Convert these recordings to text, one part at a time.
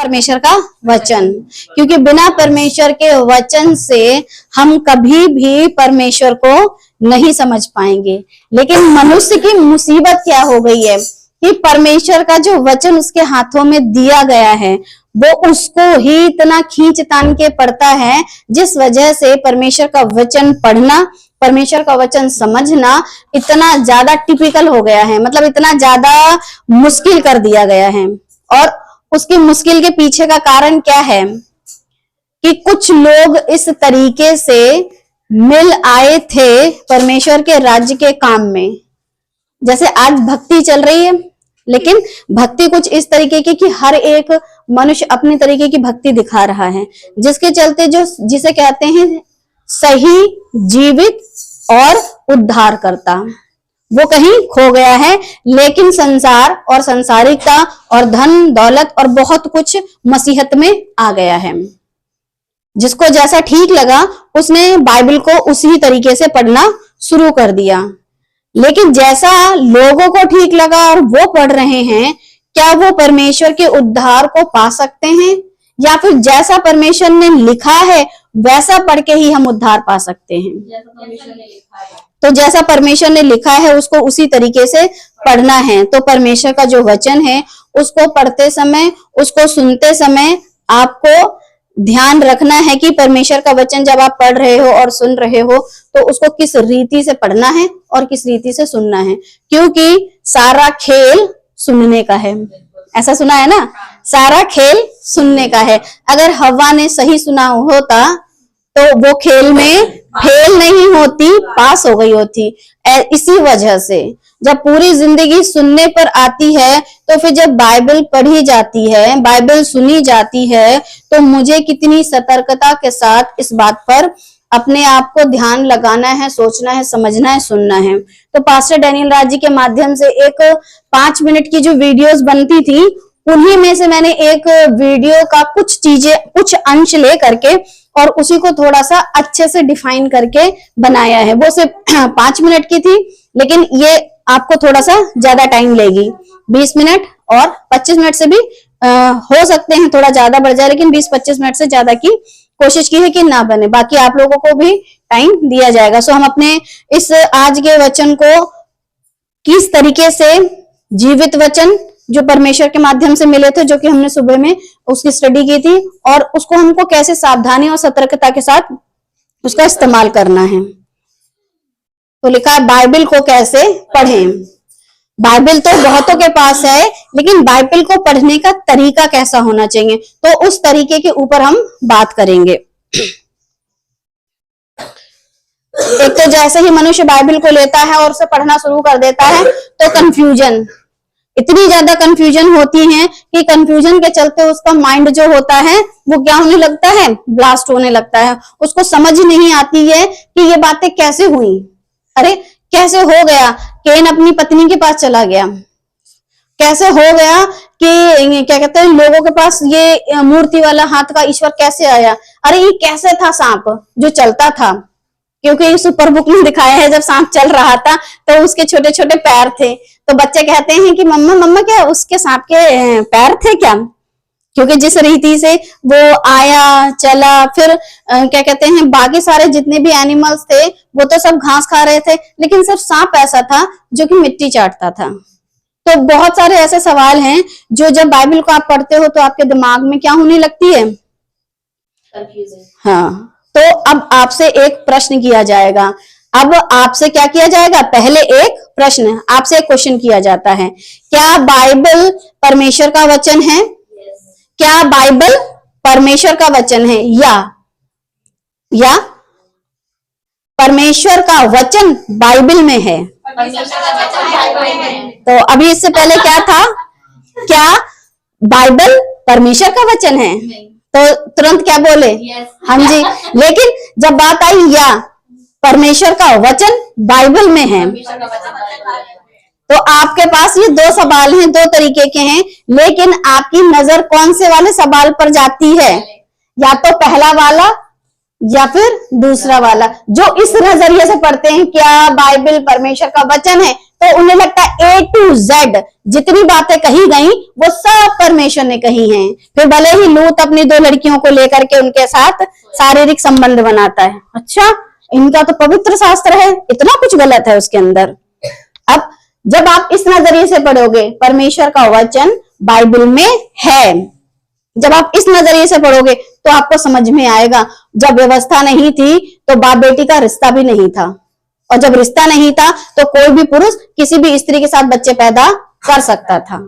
परमेश्वर का वचन, क्योंकि बिना परमेश्वर के वचन से हम कभी भी परमेश्वर को नहीं समझ पाएंगे। लेकिन मनुष्य की मुसीबत क्या हो गई है कि परमेश्वर का जो वचन उसके हाथों में दिया गया है वो उसको ही इतना खींच तान के पढ़ता है, जिस वजह से परमेश्वर का वचन पढ़ना, परमेश्वर का वचन समझना इतना ज्यादा टिपिकल हो गया है, मतलब इतना ज्यादा मुश्किल कर दिया गया है। और उसकी मुश्किल के पीछे का कारण क्या है कि कुछ लोग इस तरीके से मिल आए थे परमेश्वर के राज्य के काम में। जैसे आज भक्ति चल रही है, लेकिन भक्ति कुछ इस तरीके की कि हर एक मनुष्य अपने तरीके की भक्ति दिखा रहा है, जिसके चलते जो जिसे कहते हैं सही, जीवित और उद्धार करता, वो कहीं खो गया है। लेकिन संसार और संसारिकता और धन दौलत और बहुत कुछ मसीहत में आ गया है। जिसको जैसा ठीक लगा उसने बाइबल को उसी तरीके से पढ़ना शुरू कर दिया। लेकिन जैसा लोगों को ठीक लगा और वो पढ़ रहे हैं, क्या वो परमेश्वर के उद्धार को पा सकते हैं, या फिर जैसा परमेश्वर ने लिखा है वैसा पढ़ के ही हम उद्धार पा सकते हैं? तो जैसा परमेश्वर ने लिखा है उसको उसी तरीके से पढ़ना है। तो परमेश्वर का जो वचन है उसको पढ़ते समय, उसको सुनते समय आपको ध्यान रखना है कि परमेश्वर का वचन जब आप पढ़ रहे हो और सुन रहे हो तो उसको किस रीति से पढ़ना है और किस रीति से सुनना है, क्योंकि सारा खेल सुनने का है। ऐसा सुना है ना, सारा खेल सुनने का है। अगर हवा ने सही सुना होता तो वो खेल में फेल नहीं होती, पास हो गई होती। इसी वजह से जब पूरी जिंदगी सुनने पर आती है तो फिर जब बाइबल पढ़ी जाती है, बाइबल सुनी जाती है, तो मुझे कितनी सतर्कता के साथ इस बात पर अपने आप को ध्यान लगाना है, सोचना है, समझना है, सुनना है। तो पास्टर डैनियल राज जी के माध्यम से एक 5 मिनट की जो वीडियोस बनती थी, उन्हीं में से मैंने एक वीडियो का कुछ चीजें, कुछ अंश ले करके और उसी को थोड़ा सा अच्छे से डिफाइन करके बनाया है। वो सिर्फ 5 मिनट की थी, लेकिन ये आपको थोड़ा सा ज्यादा टाइम लेगी। 20 मिनट और 25 मिनट से भी हो सकते हैं थोड़ा ज्यादा बढ़ जाए, लेकिन 20-25 मिनट से ज्यादा की कोशिश की है कि ना बने। बाकी आप लोगों को भी टाइम दिया जाएगा। सो हम अपने इस आज के वचन को किस तरीके से जीवित वचन जो परमेश्वर के माध्यम से मिले थे, जो कि हमने सुबह में उसकी स्टडी की थी, और उसको हमको कैसे सावधानी और सतर्कता के साथ उसका इस्तेमाल करना है। तो लिखा है बाइबल को कैसे पढ़ें। बाइबल तो बहुतों के पास है, लेकिन बाइबल को पढ़ने का तरीका कैसा होना चाहिए, तो उस तरीके के ऊपर हम बात करेंगे। एक तो जैसे ही मनुष्य बाइबल को लेता है और उसे पढ़ना शुरू कर देता है तो कंफ्यूजन, इतनी ज्यादा कंफ्यूजन होती है कि कंफ्यूजन के चलते उसका माइंड जो होता है वो क्या होने लगता है, ब्लास्ट होने लगता है। उसको समझ नहीं आती है कि ये बातें कैसे हुई। अरे कैसे हो गया केन अपनी पत्नी के पास चला गया, कैसे हो गया कि क्या कहते हैं लोगों के पास ये मूर्ति वाला हाथ का ईश्वर कैसे आया, अरे ये कैसे था सांप जो चलता था, क्योंकि इस सुपर बुक में दिखाया है जब सांप चल रहा था तो उसके छोटे छोटे पैर थे। तो बच्चे कहते हैं कि मम्मा मम्मा क्या उसके सांप के पैर थे क्या, क्योंकि जिस रीति से वो आया चला, फिर क्या कहते हैं बाकी सारे जितने भी एनिमल्स थे वो तो सब घास खा रहे थे, लेकिन सिर्फ सांप ऐसा था जो कि मिट्टी चाटता था। तो बहुत सारे ऐसे सवाल हैं जो जब बाइबल को आप पढ़ते हो तो आपके दिमाग में क्या होने लगती है, हाँ। तो अब आपसे एक प्रश्न किया जाएगा। अब आपसे क्या किया जाएगा, पहले एक प्रश्न, आपसे एक क्वेश्चन किया जाता है, क्या बाइबल परमेश्वर का वचन है? क्या बाइबल परमेश्वर का वचन है, या परमेश्वर का वचन बाइबल में है? तो अभी इससे पहले क्या था, क्या बाइबल परमेश्वर का वचन है? तो तुरंत क्या बोले, हाँ जी। लेकिन जब बात आई या परमेश्वर का वचन बाइबल में है, तो आपके पास ये 2 सवाल हैं, 2 तरीके के हैं, लेकिन आपकी नजर कौन से वाले सवाल पर जाती है, या तो पहला वाला या फिर दूसरा वाला। जो इस नजरिए से पढ़ते हैं क्या बाइबल परमेश्वर का वचन है, तो उन्हें लगता है A to Z जितनी बातें कही गई वो सब परमेश्वर ने कही हैं। फिर भले ही लूत अपनी 2 लड़कियों को लेकर के उनके साथ शारीरिक संबंध बनाता है, अच्छा इनका तो पवित्र शास्त्र है, इतना कुछ गलत है उसके अंदर। अब जब आप इस नजरिए से पढ़ोगे, परमेश्वर का वचन बाइबल में है, जब आप इस नजरिए से पढ़ोगे तो आपको समझ में आएगा। जब व्यवस्था नहीं थी तो बाप बेटी का रिश्ता भी नहीं था, और जब रिश्ता नहीं था तो कोई भी पुरुष किसी भी स्त्री के साथ बच्चे पैदा कर सकता था।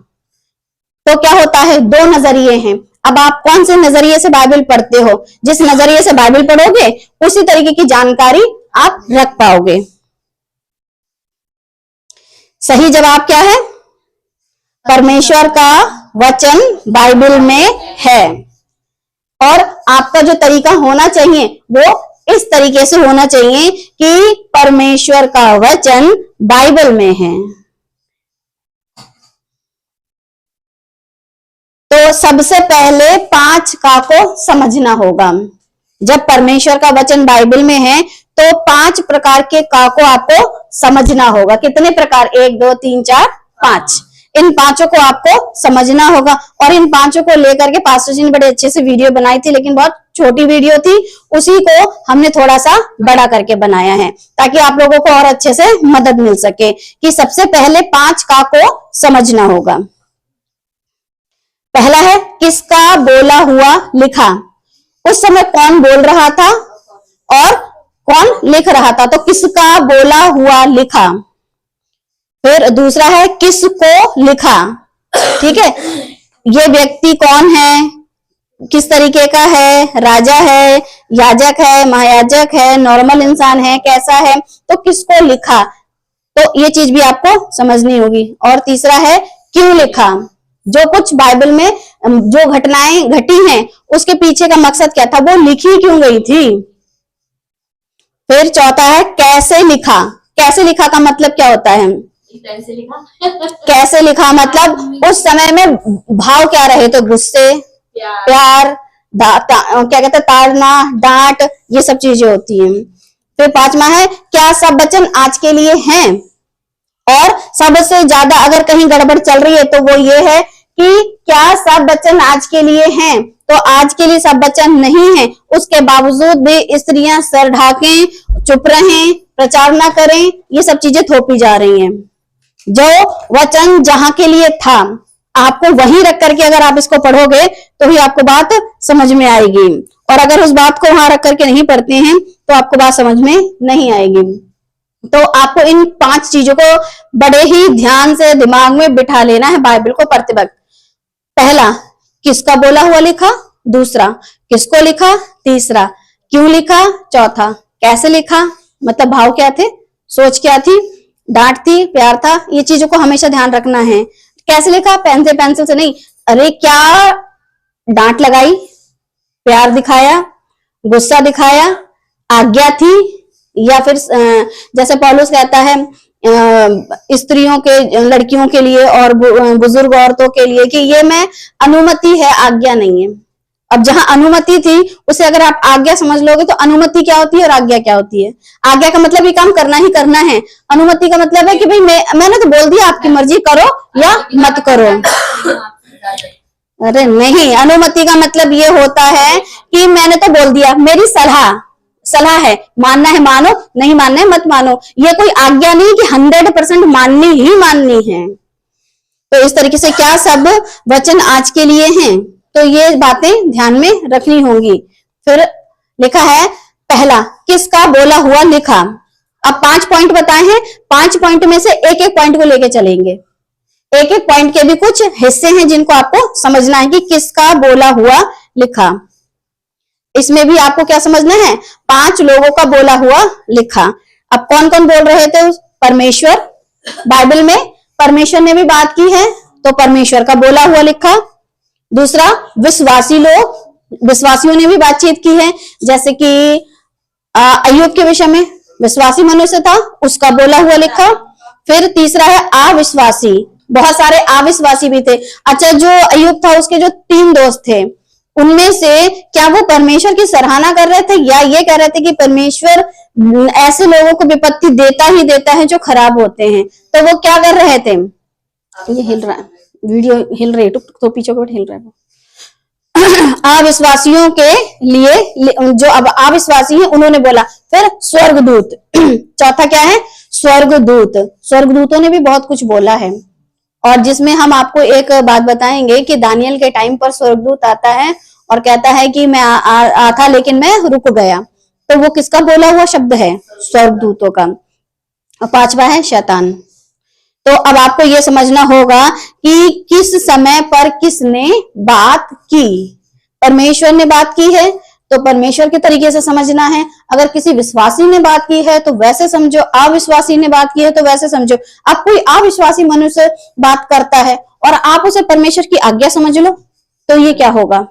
तो क्या होता है, 2 नजरिए हैं। अब आप कौन से नजरिए से बाइबल पढ़ते हो? जिस नजरिए से बाइबल पढ़ोगे उसी तरीके की जानकारी आप रख पाओगे। सही जवाब क्या है? परमेश्वर का वचन बाइबल में है, और आपका जो तरीका होना चाहिए वो इस तरीके से होना चाहिए कि परमेश्वर का वचन बाइबल में है। तो सबसे पहले 5 का को समझना होगा। जब परमेश्वर का वचन बाइबल में है तो 5 प्रकार के का को आपको समझना होगा। कितने प्रकार? 1 2 3 4 5। इन 5 को आपको समझना होगा, और इन 5 को लेकर के पास्टर जी ने बड़े अच्छे से वीडियो बनाई थी, लेकिन बहुत छोटी वीडियो थी, उसी को हमने थोड़ा सा बड़ा करके बनाया है ताकि आप लोगों को और अच्छे से मदद मिल सके कि सबसे पहले 5 का को समझना होगा। पहला है किसका बोला हुआ लिखा। उस समय कौन बोल रहा था और कौन लिख रहा था, तो किसका बोला हुआ लिखा। फिर दूसरा है किसको लिखा, ठीक है, ये व्यक्ति कौन है, किस तरीके का है, राजा है, याजक है, महायाजक है, नॉर्मल इंसान है, कैसा है, तो किसको लिखा, तो ये चीज भी आपको समझनी होगी। और तीसरा है क्यों लिखा, जो कुछ बाइबल में जो घटनाएं घटी हैं उसके पीछे का मकसद क्या था, वो लिखी क्यों गई थी। फिर चौथा है कैसे लिखा। कैसे लिखा का मतलब क्या होता है? कैसे लिखा कैसे लिखा मतलब उस समय में भाव क्या रहे, तो गुस्से, प्यार, क्या कहते हैं, ताड़ना, डांट, ये सब चीजें होती हैं। फिर 5वां है क्या सब वचन आज के लिए हैं, और सबसे ज्यादा अगर कहीं गड़बड़ चल रही है तो वो ये है कि क्या सब वचन आज के लिए हैं, तो आज के लिए सब वचन नहीं है, उसके बावजूद भी स्त्रियां सर ढाकें, चुप रहें, प्रचार ना करें, ये सब चीजें थोपी जा रही हैं। जो वचन जहां के लिए था आपको वहीं रख करके अगर आप इसको पढ़ोगे तो ही आपको बात समझ में आएगी, और अगर उस बात को वहां रख करके नहीं पढ़ते हैं तो आपको बात समझ में नहीं आएगी। तो आपको इन 5 चीजों को बड़े ही ध्यान से दिमाग में बिठा लेना है बाइबल को पढ़ते वक्त। पहला किसका बोला हुआ लिखा, दूसरा किसको लिखा, तीसरा क्यों लिखा, चौथा कैसे लिखा, मतलब भाव क्या थे, सोच क्या थी, डांट थी, प्यार था, ये चीजों को हमेशा ध्यान रखना है। कैसे लिखा, पेन से पेंसिल से नहीं, अरे क्या डांट लगाई, प्यार दिखाया, गुस्सा दिखाया, आज्ञा थी, या फिर जैसे पौलुस कहता है स्त्रियों के, लड़कियों के लिए और बुजुर्ग औरतों के लिए कि ये मैं अनुमति है, आज्ञा नहीं है। अब जहां अनुमति थी उसे अगर आप आज्ञा समझ लोगे तो अनुमति क्या होती है और आज्ञा क्या होती है। आज्ञा का मतलब ये काम करना ही करना है, अनुमति का मतलब है कि भाई मैंने तो बोल दिया, आपकी मर्जी, करो या मत करो। अरे नहीं, अनुमति का मतलब ये होता है कि मैंने तो बोल दिया, मेरी सलाह है, मानना है मानो, नहीं मानना है मत मानो। ये कोई आज्ञा नहीं कि 100% माननी ही माननी है। तो इस तरीके से क्या सब वचन आज के लिए हैं, तो ये बातें ध्यान में रखनी होंगी। फिर लिखा है पहला किसका बोला हुआ लिखा। अब 5 पॉइंट बताए हैं, 5 पॉइंट में से एक एक पॉइंट को लेके चलेंगे। एक एक पॉइंट के भी कुछ हिस्से हैं जिनको आपको समझना है कि किसका बोला हुआ लिखा। इसमें भी आपको क्या समझना है, 5 लोगों का बोला हुआ लिखा। अब कौन कौन बोल रहे थे, परमेश्वर, बाइबल में परमेश्वर ने भी बात की है तो परमेश्वर का बोला हुआ लिखा। दूसरा विश्वासी लोग, विश्वासियों ने भी बातचीत की है, जैसे कि अय्यूब के विषय में विश्वासी मनुष्य था, उसका बोला हुआ लिखा। फिर तीसरा है अविश्वासी, बहुत सारे अविश्वासी भी थे। अच्छा, जो अय्यूब था उसके जो 3 दोस्त थे, उनमें से क्या वो परमेश्वर की सराहना कर रहे थे या ये कह रहे थे कि परमेश्वर ऐसे लोगों को विपत्ति देता ही देता है जो खराब होते हैं? तो वो क्या कर रहे थे? ये हिल रहा है, वीडियो हिल रही है, टुक तो पीछे को हिल रहा है। अविश्वासियों के लिए, जो अब अविश्वासी हैं उन्होंने बोला। फिर स्वर्गदूत, चौथा क्या है? स्वर्गदूत। स्वर्गदूतों ने भी बहुत कुछ बोला है, और जिसमें हम आपको एक बात बताएंगे कि दानियल के टाइम पर स्वर्गदूत आता है और कहता है कि मैं आ था लेकिन मैं रुक गया। तो वो किसका बोला हुआ शब्द है? स्वर्गदूतों का। और पांचवा है शैतान। तो अब आपको ये समझना होगा कि किस समय पर किसने बात की। परमेश्वर ने बात की है तो परमेश्वर के तरीके से समझना है। अगर किसी विश्वासी ने बात की है तो वैसे समझो, अविश्वासी ने बात की है तो वैसे समझो। अब कोई अविश्वासी मनुष्य बात करता है और आप उसे परमेश्वर की आज्ञा समझ लो, तो ये क्या होगा?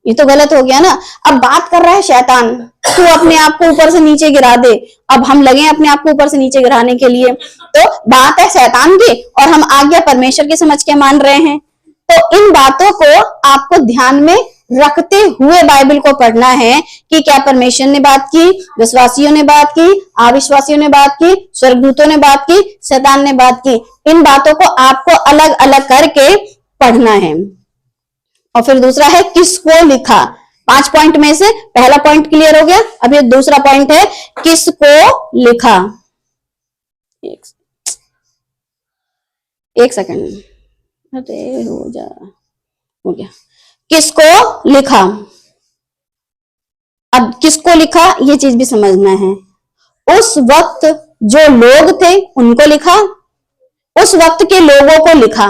ये तो गलत हो गया ना। अब बात कर रहा है शैतान, तू अपने आप को ऊपर से नीचे गिरा दे। अब हम लगे अपने आप को ऊपर से नीचे गिराने के लिए, तो बात है शैतान की और हम आज्ञा परमेश्वर की समझ के मान रहे हैं। तो इन बातों को आपको ध्यान में रखते हुए बाइबल को पढ़ना है कि क्या परमेश्वर ने बात की, विश्वासियों ने बात की, अविश्वासियों ने बात की, स्वर्गदूतों ने बात की, शैतान ने बात की। इन बातों को आपको अलग अलग करके पढ़ना है। और फिर दूसरा है किसको लिखा। 5 पॉइंट में से पहला पॉइंट क्लियर हो गया। अब ये दूसरा पॉइंट है किसको लिखा। एक सेकंड, अरे हो गया। किसको लिखा। अब किसको लिखा ये चीज भी समझना है। उस वक्त जो लोग थे उनको लिखा, उस वक्त के लोगों को लिखा।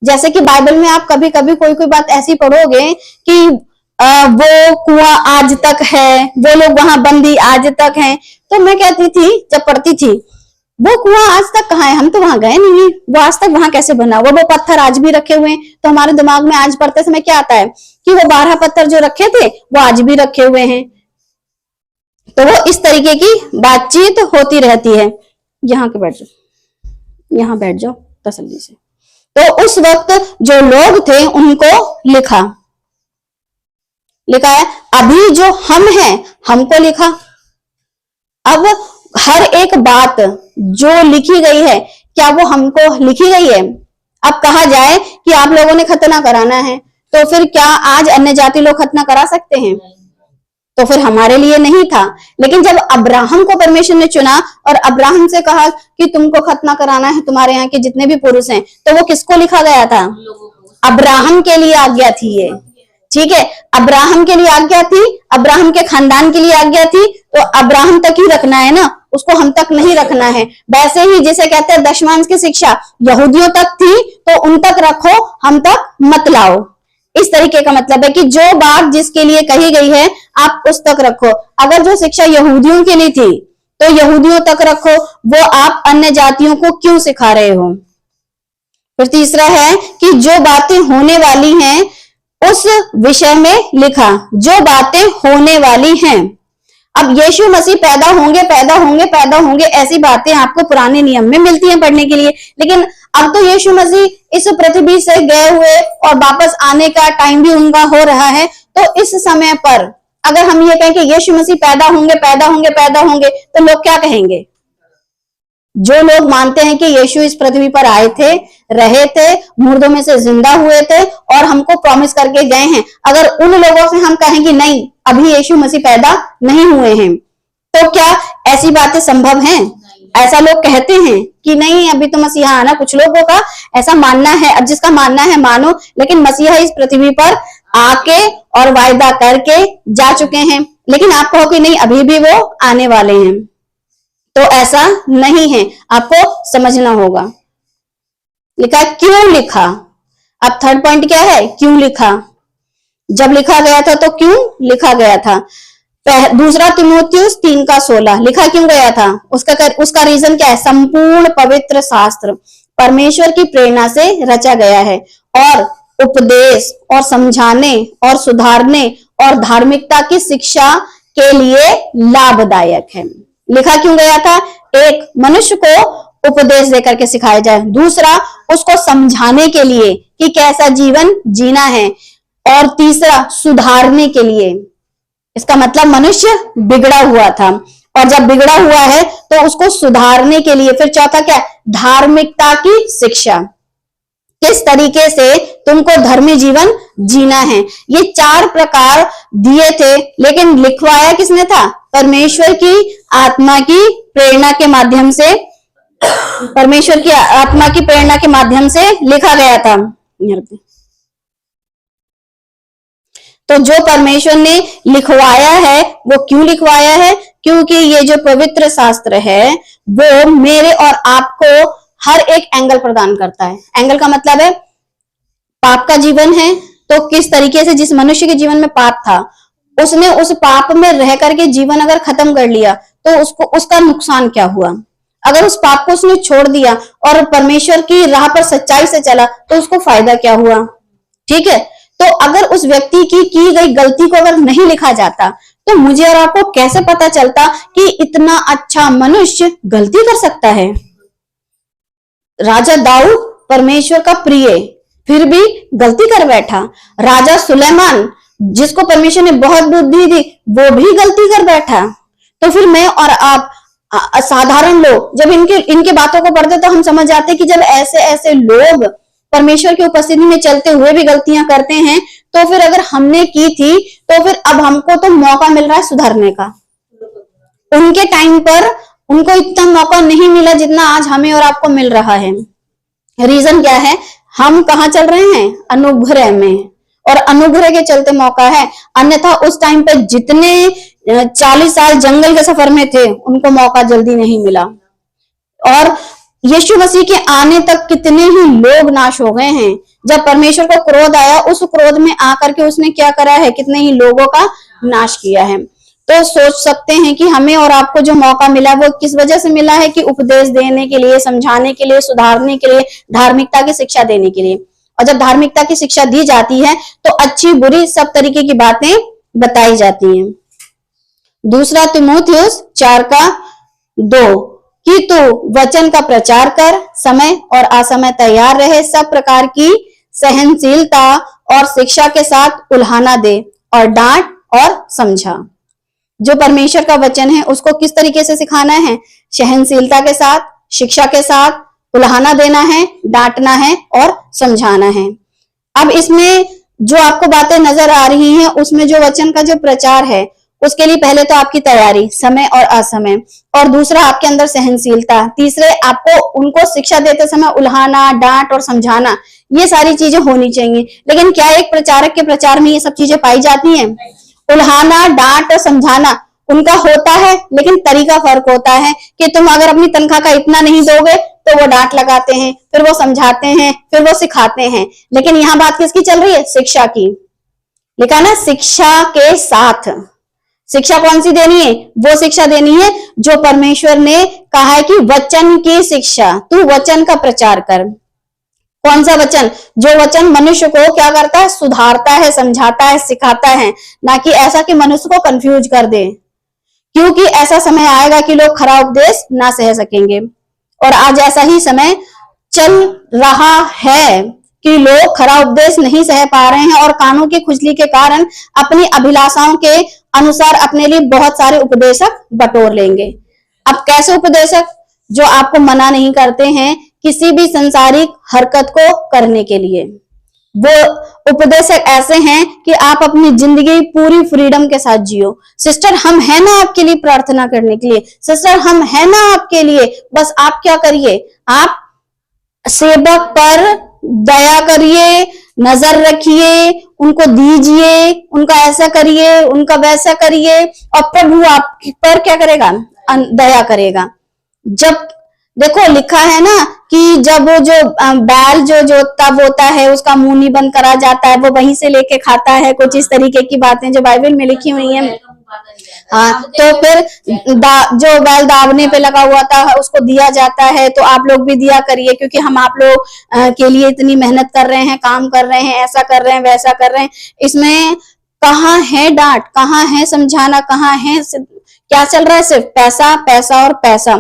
जैसे कि बाइबल में आप कभी कभी कोई कोई बात ऐसी पढ़ोगे कि वो कुआं आज तक है, वो लोग वहां बंदी आज तक हैं। तो मैं कहती थी जब पढ़ती थी, वो कुआं आज तक कहाँ है? हम तो वहां गए नहीं, वो आज तक वहां कैसे बना? वो पत्थर आज भी रखे हुए हैं। तो हमारे दिमाग में आज पढ़ते समय क्या आता है कि वो 12 पत्थर जो रखे थे वो आज भी रखे हुए हैं। तो वो इस तरीके की बातचीत होती रहती है। यहाँ के बैठ जाओ, यहाँ बैठ जाओ तसल्ली से। तो उस वक्त जो लोग थे उनको लिखा है। अभी जो हम हैं हमको लिखा। अब हर एक बात जो लिखी गई है क्या वो हमको लिखी गई है? अब कहा जाए कि आप लोगों ने खतना कराना है, तो फिर क्या आज अन्य जाति लोग खतना करा सकते हैं? तो फिर हमारे लिए नहीं था। लेकिन जब अब्राहम को परमेश्वर ने चुना और अब्राहम से कहा कि तुमको खतना कराना है, तुम्हारे यहाँ के जितने भी पुरुष हैं, तो वो किसको लिखा गया था? अब्राहम के लिए आज्ञा थी ये। ठीक है, अब्राहम के लिए आज्ञा थी, अब्राहम के खानदान के लिए आज्ञा थी। तो अब्राहम तक ही रखना है ना, उसको हम तक नहीं रखना है। वैसे ही जिसे कहते हैं दशमांश की शिक्षा यहूदियों तक थी तो उन तक रखो, हम तक मत लाओ। इस तरीके का मतलब है कि जो बात जिसके लिए कही गई है आप उस तक रखो। अगर जो शिक्षा यहूदियों के लिए थी तो यहूदियों तक रखो, वो आप अन्य जातियों को क्यों सिखा रहे हो? फिर तीसरा है कि जो बातें होने वाली हैं उस विषय में लिखा, जो बातें होने वाली हैं। अब यीशु मसीह पैदा होंगे पैदा होंगे पैदा होंगे, ऐसी बातें आपको पुराने नियम में मिलती हैं पढ़ने के लिए। लेकिन अब तो यीशु मसीह इस पृथ्वी से गए हुए और वापस आने का टाइम भी उनका हो रहा है। तो इस समय पर अगर हम ये कहें कि यीशु मसीह पैदा होंगे पैदा होंगे पैदा होंगे, तो लोग क्या कहेंगे? जो लोग मानते हैं कि यीशु इस पृथ्वी पर आए थे, रहे थे, मुर्दों में से जिंदा हुए थे और हमको प्रॉमिस करके गए हैं, अगर उन लोगों से हम कहें कि नहीं अभी यीशु मसीह पैदा नहीं हुए हैं, तो क्या ऐसी बातें संभव हैं? ऐसा लोग कहते हैं कि नहीं अभी तो मसीहा आना। कुछ लोगों का ऐसा मानना है। अब जिसका मानना है मानो, लेकिन मसीहा इस पृथ्वी पर आके और वायदा करके जा चुके हैं। लेकिन आप कहो कि नहीं अभी भी वो आने वाले हैं, तो ऐसा नहीं है, आपको समझना होगा। लिखा क्यों लिखा। अब थर्ड पॉइंट क्या है? क्यों लिखा। जब लिखा गया था तो क्यों लिखा गया था? दूसरा तिमोथियुस 3:16 लिखा क्यों गया था? उसका रीजन क्या है? संपूर्ण पवित्र शास्त्र परमेश्वर की प्रेरणा से रचा गया है और उपदेश और समझाने और सुधारने और धार्मिकता की शिक्षा के लिए लाभदायक है। लिखा क्यों गया था? एक, मनुष्य को उपदेश देकर के सिखाया जाए। दूसरा, उसको समझाने के लिए कि कैसा जीवन जीना है। और तीसरा सुधारने के लिए। इसका मतलब मनुष्य बिगड़ा हुआ था, और जब बिगड़ा हुआ है तो उसको सुधारने के लिए। फिर चौथा क्या? धार्मिकता की शिक्षा, किस तरीके से तुमको धर्मी जीवन जीना है। ये 4 प्रकार दिए थे, लेकिन लिखवाया किसने था? परमेश्वर की आत्मा की प्रेरणा के माध्यम से, परमेश्वर की आत्मा की प्रेरणा के माध्यम से लिखा गया था। तो जो परमेश्वर ने लिखवाया है, वो क्यों लिखवाया है? क्योंकि ये जो पवित्र शास्त्र है वो मेरे और आपको हर एक एंगल प्रदान करता है। एंगल का मतलब है पाप का जीवन है तो किस तरीके से, जिस मनुष्य के जीवन में पाप था उसने उस पाप में रह करके जीवन अगर खत्म कर लिया तो उसको उसका नुकसान क्या हुआ। अगर उस पाप को उसने छोड़ दिया और परमेश्वर की राह पर सच्चाई से चला तो उसको फायदा क्या हुआ। ठीक है, तो अगर उस व्यक्ति की गई गलती को अगर नहीं लिखा जाता तो मुझे और आपको कैसे पता चलता कि इतना अच्छा मनुष्य गलती कर सकता है। राजा दाऊद परमेश्वर का प्रिय, फिर भी गलती कर बैठा। राजा सुलेमान जिसको परमेश्वर ने बहुत बुद्धि दी, वो भी गलती कर बैठा। तो फिर मैं और आप साधारण लोग जब इनके बातों को पढ़ते तो हम समझ जाते कि जब ऐसे ऐसे लोग परमेश्वर की उपस्थिति में चलते हुए भी गलतियां करते हैं, तो फिर अगर हमने की थी तो फिर अब हमको तो मौका मिल रहा है सुधारने का। उनके टाइम पर उनको इतना मौका नहीं मिला जितना आज हमें और आपको मिल रहा है। रीजन क्या है? हम कहाँ चल रहे हैं? अनुग्रह में, और अनुग्रह के चलते मौका है। अन्यथा उस टाइम पे जितने 40 साल जंगल के सफर में थे उनको मौका जल्दी नहीं मिला। और यीशु मसीह के आने तक कितने ही लोग नाश हो गए हैं। जब परमेश्वर को क्रोध आया, उस क्रोध में आकर के उसने क्या करा है? कितने ही लोगों का नाश किया है। तो सोच सकते हैं कि हमें और आपको जो मौका मिला वो किस वजह से मिला है? कि उपदेश देने के लिए, समझाने के लिए, सुधारने के लिए, धार्मिकता की शिक्षा देने के लिए। और जब धार्मिकता की शिक्षा दी जाती है तो अच्छी बुरी सब तरीके की बातें बताई जाती हैं। दूसरा तीमुथियुस 4:2 कि तू वचन का प्रचार कर, समय और असमय तैयार रहे, सब प्रकार की सहनशीलता और शिक्षा के साथ उल्हाना दे और डांट और समझा। जो परमेश्वर का वचन है उसको किस तरीके से सिखाना है? सहनशीलता के साथ, शिक्षा के साथ, उल्हाना देना है, डांटना है और समझाना है। अब इसमें जो आपको बातें नजर आ रही हैं उसमें जो वचन का जो प्रचार है उसके लिए पहले तो आपकी तैयारी, समय और असमय, और दूसरा आपके अंदर सहनशीलता, तीसरे आपको उनको शिक्षा देते समय उल्हाना, डांट और समझाना, ये सारी चीजें होनी चाहिए। लेकिन क्या एक प्रचारक के प्रचार में ये सब चीजें पाई जाती हैं? उल्हाना, डांट और समझाना उनका होता है, लेकिन तरीका फर्क होता है कि तुम अगर अपनी तनख्वाह का इतना नहीं दोगे तो वो डांट लगाते हैं, फिर वो समझाते हैं, फिर वो सिखाते हैं। लेकिन यहाँ बात किसकी चल रही है? शिक्षा की। लिखा ना, शिक्षा के साथ। शिक्षा कौन सी देनी है? वो शिक्षा देनी है जो परमेश्वर ने कहा है कि वचन की शिक्षा, तू वचन का प्रचार कर। कौन सा वचन? जो वचन मनुष्य को क्या करता है? सुधारता है, समझाता है, सिखाता है, ना कि ऐसा कि मनुष्य को कंफ्यूज कर दे। क्योंकि ऐसा समय आएगा कि लोग खरा उपदेश ना सह सकेंगे, और आज ऐसा ही समय चल रहा है कि लोग खरा उपदेश नहीं सह पा रहे हैं और कानों की खुजली के कारण अपनी अभिलाषाओं के अनुसार अपने लिए बहुत सारे उपदेशक बटोर लेंगे। अब कैसे उपदेशक? जो आपको मना नहीं करते हैं किसी भी संसारिक हरकत को करने के लिए। वो उपदेशक ऐसे हैं कि आप अपनी जिंदगी पूरी फ्रीडम के साथ जियो। सिस्टर, हम है ना आपके लिए प्रार्थना करने के लिए। सिस्टर, हम है ना आपके लिए। बस आप क्या करिए? आप सेवक पर दया करिए, नजर रखिए, उनको दीजिए, उनका ऐसा करिए, उनका वैसा करिए, और प्रभु आप पर क्या करेगा? दया करेगा। जब देखो लिखा है ना कि जब वो जो बैल जो जोतता बोता है उसका मुंह नहीं बंद करा जाता है, वो वहीं से लेके खाता है। कुछ इस तरीके की बातें जो बाइबल में लिखी हुई है। हाँ, तो फिर जो बैल दावने पे लगा हुआ था उसको दिया जाता है। तो आप लोग भी दिया करिए, क्योंकि हम आप लोग के लिए इतनी मेहनत कर रहे हैं, काम कर रहे हैं, ऐसा कर रहे हैं, वैसा कर रहे हैं। इसमें कहाँ है डांट, कहाँ है समझाना, कहाँ है क्या चल रहा है? सिर्फ पैसा, पैसा और पैसा।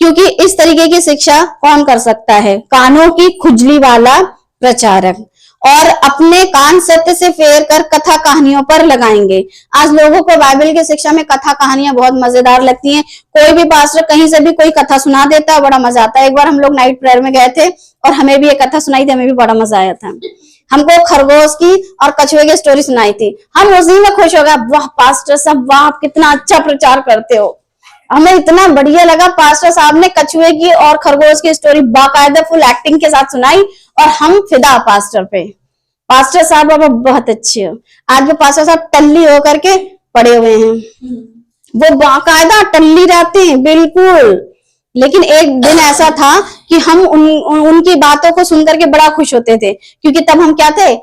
क्योंकि इस तरीके की शिक्षा कौन कर सकता है? कानों की खुजली वाला प्रचारक। और अपने कान सत्य से फेर कर कथा कहानियों पर लगाएंगे। आज लोगों को बाइबल की शिक्षा में कथा कहानियां बहुत मजेदार लगती हैं। कोई भी पास्टर कहीं से भी कोई कथा सुना देता है, बड़ा मजा आता है। एक बार हम लोग नाइट प्रेयर में गए थे और हमें भी एक कथा सुनाई थी, हमें भी बड़ा मजा आया था। हमको खरगोश की और कछुए की स्टोरी सुनाई थी, हम उसी में खुश हो गए। वाह पास्टर साहब, वाह आप कितना अच्छा प्रचार करते हो। हमें इतना बढ़िया लगा, पास्टर साहब ने कछुए की और खरगोश की स्टोरी बाकायदा फुल एक्टिंग के साथ सुनाई और हम फिदा पास्टर पे। पास्टर साहब अब बहुत अच्छे हो। आज वो पास्टर साहब टल्ली होकर के पड़े हुए हैं, वो बाकायदा टल्ली रहते हैं बिल्कुल। लेकिन एक दिन ऐसा था कि हम उनकी बातों को सुनकर के बड़ा खुश होते थे, क्योंकि तब हम क्या थे,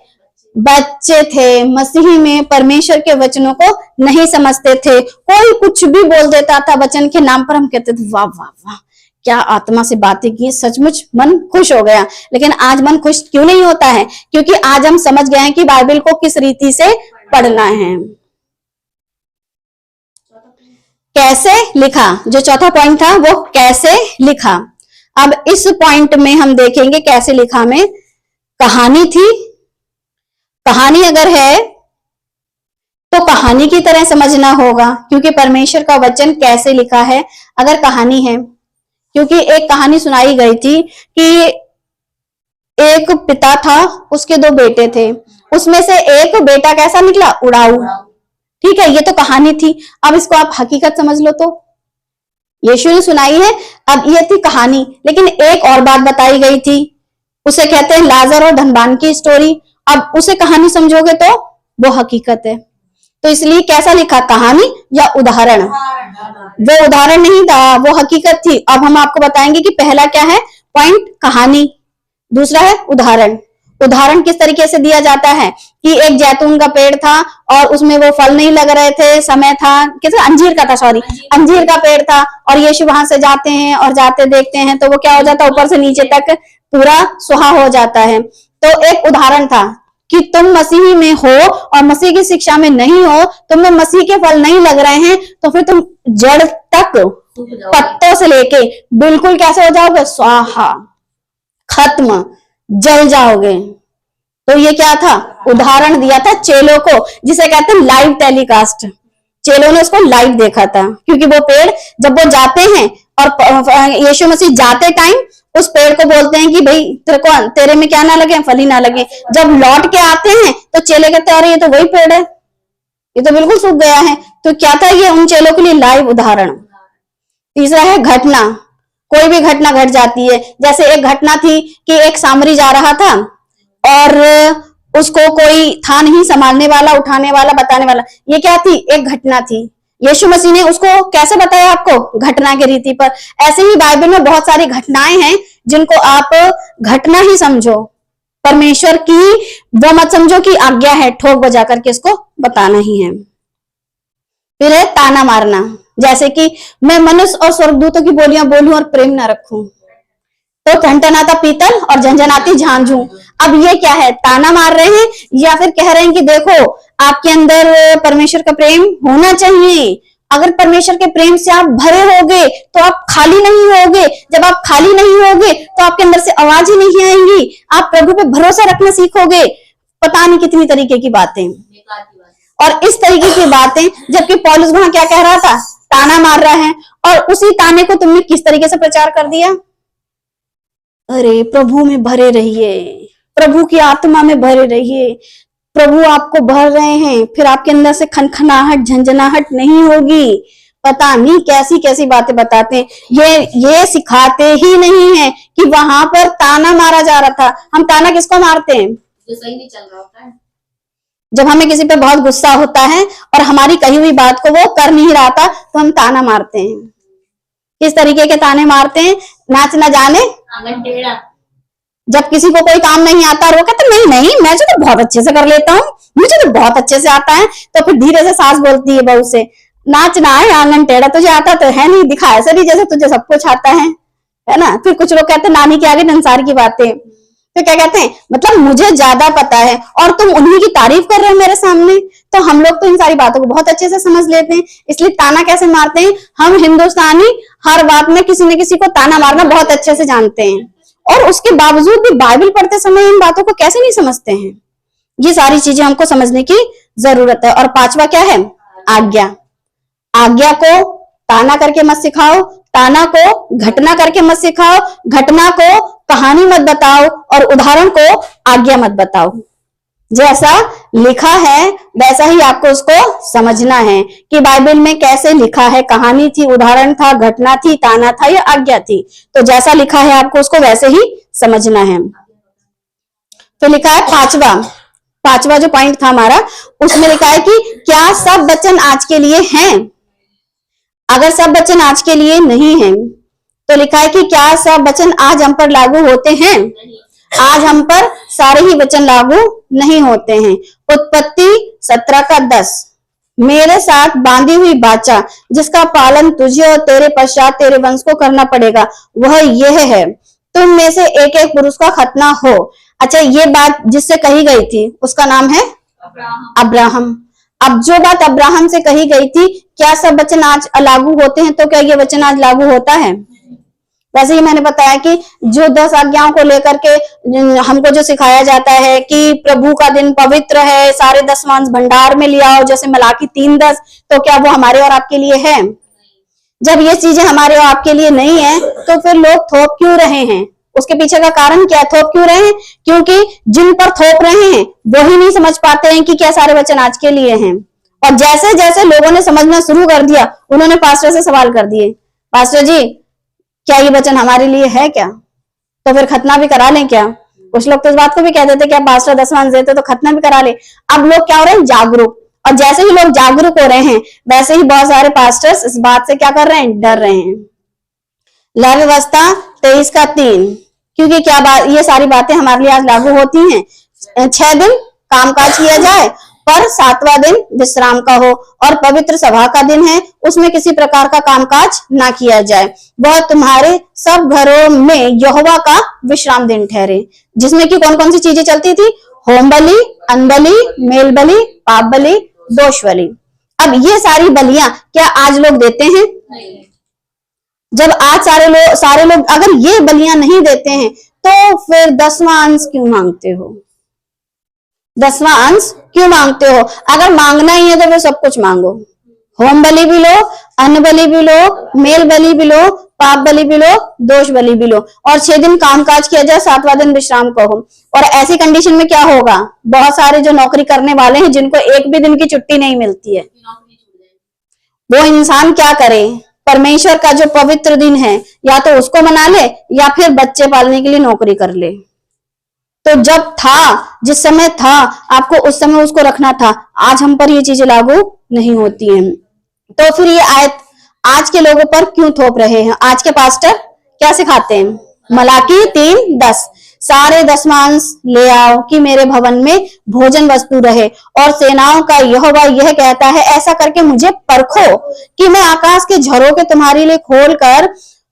बच्चे थे, मसीही में परमेश्वर के वचनों को नहीं समझते थे। कोई कुछ भी बोल देता था वचन के नाम पर, हम कहते थे वाह वाह वाह क्या आत्मा से बातें की, सचमुच मन खुश हो गया। लेकिन आज मन खुश क्यों नहीं होता है? क्योंकि आज हम समझ गए हैं कि बाइबल को किस रीति से पढ़ना है। कैसे लिखा, जो चौथा पॉइंट था वो कैसे लिखा। अब इस पॉइंट में हम देखेंगे कैसे लिखा में कहानी थी। कहानी अगर है तो कहानी की तरह समझना होगा, क्योंकि परमेश्वर का वचन कैसे लिखा है अगर कहानी है। क्योंकि एक कहानी सुनाई गई थी कि एक पिता था, उसके 2 बेटे थे, उसमें से एक बेटा कैसा निकला, उड़ाऊ। ठीक है, ये तो कहानी थी। अब इसको आप हकीकत समझ लो तो यीशु ने सुनाई है। अब ये थी कहानी, लेकिन एक और बात बताई गई थी, उसे कहते हैं लाजर और धनवान की स्टोरी। अब उसे कहानी समझोगे तो वो हकीकत है। तो इसलिए कैसा लिखा, कहानी या उदाहरण? वो उदाहरण नहीं था, वो हकीकत थी। अब हम आपको बताएंगे कि पहला क्या है पॉइंट, कहानी, दूसरा है उदाहरण। उदाहरण किस तरीके से दिया जाता है कि एक जैतून का पेड़ था और उसमें वो फल नहीं लग रहे थे, समय था, किस अंजीर का था, सॉरी अंजीर का पेड़ था, और यीशु वहां से जाते हैं और जाते देखते हैं तो वो क्या हो जाता है, ऊपर से नीचे तक पूरा सुहा हो जाता है। तो एक उदाहरण था कि तुम मसीही में हो और मसीह की शिक्षा में नहीं हो, तुम्हें मसीह के फल नहीं लग रहे हैं, तो फिर तुम जड़ तक पत्तों से लेके बिल्कुल कैसे हो जाओगे, स्वाहा, खत्म, जल जाओगे। तो ये क्या था, उदाहरण दिया था चेलों को, जिसे कहते हैं लाइव टेलीकास्ट। चेलों ने उसको लाइव देखा था, क्योंकि वो पेड़ जब वो जाते हैं और यीशु मसीह जाते टाइम उस पेड़ को बोलते हैं कि भाई तेरे में क्या ना लगे, फल ही ना लगे। जब लौट के आते हैं तो चेले कहते हैं अरे ये तो वही पेड़ है, ये तो बिल्कुल सूख गया है। तो क्या था, ये उन चेलों के लिए लाइव उदाहरण। तीसरा है घटना, कोई भी घटना घट जाती है। जैसे एक घटना थी कि एक सामरी जा रहा था और उसको कोई था नहीं संभालने वाला, उठाने वाला, बताने वाला। ये क्या थी, एक घटना थी। यीशु मसीह ने उसको कैसे बताया आपको, घटना की रीति पर। ऐसे ही बाइबल में बहुत सारी घटनाएं हैं जिनको आप घटना ही समझो, परमेश्वर की वो मत समझो कि आज्ञा है ठोक बजा करके इसको बताना ही है। फिर है ताना मारना, जैसे कि मैं मनुष्य और स्वर्गदूतों की बोलियां बोलूं और प्रेम ना रखूं तो टनटनाता पीतल और झंझनाती झांझू। अब ये क्या है, ताना मार रहे हैं या फिर कह रहे हैं कि देखो आपके अंदर परमेश्वर का प्रेम होना चाहिए। अगर परमेश्वर के प्रेम से आप भरे होगे तो आप खाली नहीं होगे। जब आप खाली नहीं होगे तो आपके अंदर से आवाज ही नहीं आएंगी, आप प्रभु पे भरोसा रखना सीखोगे। पता नहीं कितनी तरीके की बातें और इस तरीके की बातें, जबकि पौलुस वहां क्या कह रहा था, ताना मार रहा है, और उसी ताने को तुमने किस तरीके से प्रचार कर दिया। अरे प्रभु में भरे रहिए, प्रभु की आत्मा में भरे रहिए, प्रभु आपको भर रहे हैं, फिर आपके अंदर से खनखनाहट, झंझनाहट नहीं होगी। पता नहीं कैसी कैसी बातें बताते हैं। ये सिखाते ही नहीं है कि वहां पर ताना मारा जा रहा था। हम ताना किसको मारते हैं, जो सही नहीं चल रहा होता है। जब हमें किसी पे बहुत गुस्सा होता है और हमारी कही हुई बात को वो कर नहीं रहा था तो हम ताना मारते हैं। किस तरीके के ताने मारते हैं, नाच ना जाने आंगन टेढ़ा। जब किसी को कोई काम नहीं आता और वो कहते नहीं नहीं मैं तो बहुत अच्छे से कर लेता हूँ, मुझे तो बहुत अच्छे से आता है, तो फिर धीरे से सास बोलती है बहू से, नाचना है आंगन टेढ़ा, तुझे आता तो है नहीं, दिखा ऐसे नहीं जैसे तुझे सब कुछ आता है ना। फिर कुछ लोग कहते हैं नानी के आगे संसार की बातें। तो क्या कहते हैं, मतलब मुझे ज्यादा पता है और तुम उन्हीं की तारीफ कर रहे हो मेरे सामने। तो हम लोग तो इन सारी बातों को बहुत अच्छे से समझ लेते हैं। इसलिए ताना कैसे मारते हैं, हम हिंदुस्तानी हर बात में किसी न किसी को ताना मारना बहुत अच्छे से जानते हैं। और उसके बावजूद भी बाइबल पढ़ते समय इन बातों को कैसे नहीं समझते हैं? ये सारी चीजें हमको समझने की जरूरत है। और पांचवा क्या है? आज्ञा। आज्ञा को ताना करके मत सिखाओ, ताना को घटना करके मत सिखाओ, घटना को कहानी मत बताओ, और उदाहरण को आज्ञा मत बताओ। जैसा लिखा है वैसा ही आपको उसको समझना है कि बाइबल में कैसे लिखा है, कहानी थी, उदाहरण था, घटना थी, ताना था या आज्ञा थी। तो जैसा लिखा है आपको उसको वैसे ही समझना है। तो लिखा है पांचवा जो पॉइंट था हमारा, उसमें लिखा है कि क्या सब वचन आज के लिए हैं? अगर सब वचन आज के लिए नहीं हैं, तो लिखा है कि क्या सब वचन आज हम पर लागू होते हैं? आज हम पर सारे ही वचन लागू नहीं होते हैं। उत्पत्ति 17:10, मेरे साथ बांधी हुई वाचा जिसका पालन तुझे और तेरे पश्चात तेरे वंश को करना पड़ेगा, वह यह है, तुम में से एक एक पुरुष का खतना हो। अच्छा, ये बात जिससे कही गई थी उसका नाम है अब्राहम। अब जो बात अब्राहम से कही गई थी, क्या सब वचन आज लागू होते हैं? तो क्या ये वचन आज लागू होता है? वैसे ही मैंने बताया कि जो 10 आज्ञाओं को लेकर के हमको जो सिखाया जाता है कि प्रभु का दिन पवित्र है, सारे 10 मांस भंडार में लिया हो, जैसे मलाकी 3:10, तो क्या वो हमारे और आपके लिए है? जब ये चीजें हमारे और आपके लिए नहीं है, तो फिर लोग थोप क्यों रहे हैं? उसके पीछे का कारण क्या? थोप क्यों रहे हैं? क्योंकि जिन पर थोप रहे हैं वही नहीं समझ पाते हैं कि क्या सारे वचन आज के लिए हैं। और जैसे जैसे लोगों ने समझना शुरू कर दिया, उन्होंने पास्टर से सवाल कर दिए, पास्टर जी क्या ये वचन हमारे लिए है क्या? तो फिर खतना भी करा लें क्या? कुछ लोग तो इस बात को भी कह देते क्या पास्टर 10 मांस देते तो खतना भी करा ले। अब लोग क्या हो रहे हैं? जागरूक। और जैसे ही लोग जागरूक हो रहे हैं, वैसे ही बहुत सारे पास्टर्स इस बात से क्या कर रहे हैं? डर रहे हैं। लय व्यवस्था 23:3, क्योंकि क्या बात, ये सारी बातें हमारे लिए आज लागू होती हैं। 6 दिन कामकाज किया जाए, पर 7वां दिन विश्राम का हो, और पवित्र सभा का दिन है, उसमें किसी प्रकार का कामकाज ना किया जाए। वह तुम्हारे सब घरों में यहोवा का विश्राम दिन ठहरे, जिसमें कि कौन कौन सी चीजें चलती थी? होम बलि, अन्न बलि, मेल बलि, पाप बलि, दोष बलि। अब ये सारी बलियां क्या आज लोग देते हैं? जब आज सारे लोग अगर ये बलियां नहीं देते हैं, तो फिर 10वां अंश क्यों मांगते हो? 10वां अंश क्यों मांगते हो? अगर मांगना ही है तो फिर सब कुछ मांगो। होम बलि भी लो, अन्न बलि भी लो, मेल बलि भी लो, पाप बलि भी लो, दोष बलि भी लो, और 6 दिन कामकाज किया जाए, 7वां दिन विश्राम का हो। और ऐसी कंडीशन में क्या होगा? बहुत सारे जो नौकरी करने वाले हैं, जिनको एक भी दिन की छुट्टी नहीं मिलती है, वो इंसान क्या करे? परमेश्वर का जो पवित्र दिन है, या तो उसको मना ले या फिर बच्चे पालने के लिए नौकरी कर ले। तो जब था, जिस समय था, आपको उस समय उसको रखना था। आज हम पर ये चीजें लागू नहीं होती हैं। तो फिर ये आयत आज के लोगों पर क्यों थोप रहे हैं? आज के पास्टर क्या सिखाते हैं? मलाकी 3:10, सारे 10 मांस ले आओ कि मेरे भवन में भोजन वस्तु रहे, और सेनाओं का यहोवा यह कहता है, ऐसा करके मुझे परखो कि मैं आकाश के झरोखे तुम्हारे लिए खोलकर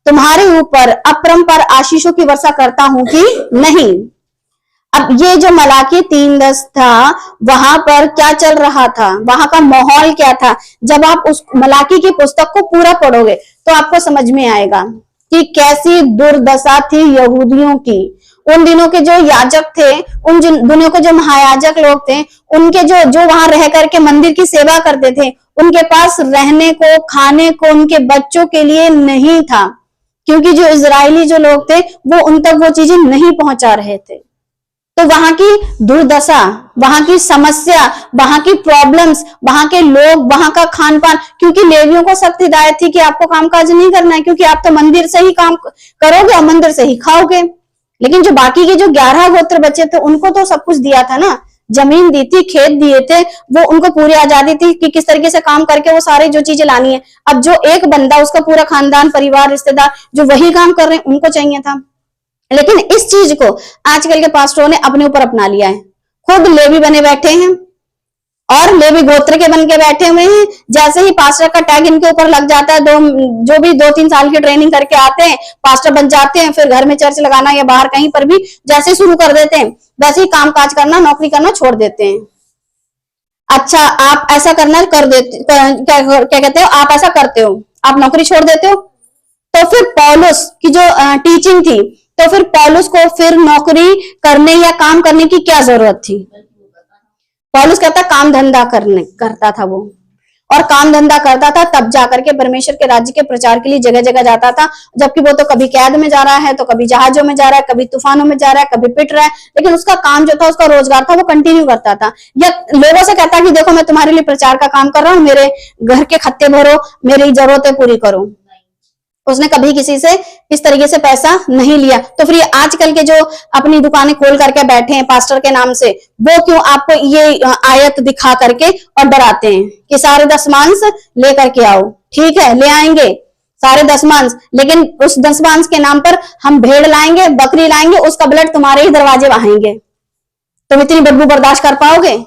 तुम्हारे ऊपर अपरंपार आशीषों की वर्षा करता हूं कि नहीं। अब ये जो मलाकी 3:10 था, वहां पर क्या चल रहा था? वहां का माहौल क्या था? जब आप उस मलाकी की पुस्तक को पूरा पढ़ोगे तो आपको समझ में आएगा कि कैसी दुर्दशा थी यहूदियों की। उन दिनों के जो याजक थे, उन दिनों के जो महायाजक लोग थे, उनके जो वहां रह करके मंदिर की सेवा करते थे, उनके पास रहने को, खाने को उनके बच्चों के लिए नहीं था, क्योंकि जो इजरायली जो लोग थे वो उन तक वो चीजें नहीं पहुंचा रहे थे। तो वहां की दुर्दशा, वहां की समस्या, वहां की प्रॉब्लम्स, वहां के लोग, वहां का खान पान, क्योंकि लेवियों को सख्त हिदायत थी कि आपको कामकाज नहीं करना है, क्योंकि आप तो मंदिर से ही काम करोगे और मंदिर से ही खाओगे। लेकिन जो बाकी के जो 11 गोत्र बचे थे, उनको तो सब कुछ दिया था ना, जमीन दी थी, खेत दिए थे, वो उनको पूरी आजादी थी कि किस तरीके से काम करके वो सारी जो चीजें लानी है। अब जो एक बंदा, उसका पूरा खानदान, परिवार, रिश्तेदार जो वही काम कर रहे हैं, उनको चाहिए था। लेकिन इस चीज को आजकल के पास्टरों ने अपने ऊपर अपना लिया है। खुद लेवी बने बैठे हैं और लेवी गोत्र के बन के बैठे हुए हैं। जैसे ही पास्टर का टैग इनके ऊपर लग जाता है, जो भी 2-3 साल की ट्रेनिंग करके आते हैं, पास्टर बन जाते हैं, फिर घर में चर्च लगाना या बाहर कहीं पर भी जैसे शुरू कर देते हैं, वैसे ही कामकाज करना, नौकरी करना छोड़ देते हैं। अच्छा, आप ऐसा करना कर देते, क्या कहते हो, आप ऐसा करते हो, आप नौकरी छोड़ देते हो। तो फिर पौलुस की जो टीचिंग थी तो फिर पौलुस को फिर नौकरी करने या काम करने की क्या जरूरत थी? पौलुस कहता काम धंधा करता था वो, और काम धंधा करता था तब जाकर के परमेश्वर के राज्य के प्रचार के लिए जगह जगह जाता था। जबकि वो तो कभी कैद में जा रहा है, तो कभी जहाजों में जा रहा है, कभी तूफानों में जा रहा है, कभी पिट रहा है, लेकिन उसका काम जो था, उसका रोजगार था, वो कंटिन्यू करता था। या लोगों से कहता कि देखो मैं तुम्हारे लिए प्रचार का काम कर रहा हूँ, मेरे घर के खत्ते भरो, मेरी जरूरतें पूरी करो। उसने कभी किसी से इस तरीके से पैसा नहीं लिया। तो फिर आजकल के जो अपनी दुकानें खोल करके बैठे हैं पास्टर के नाम से, वो क्यों आपको ये आयत दिखा करके और डराते हैं कि सारे दशमांश लेकर के आओ? ठीक है, ले आएंगे सारे दशमांश, लेकिन उस दशमांश के नाम पर हम भेड़ लाएंगे, बकरी लाएंगे, उसका ब्लड तुम्हारे ही दरवाजे बहाएंगे। तुम इतनी बदबू बर्दाश्त कर पाओगे?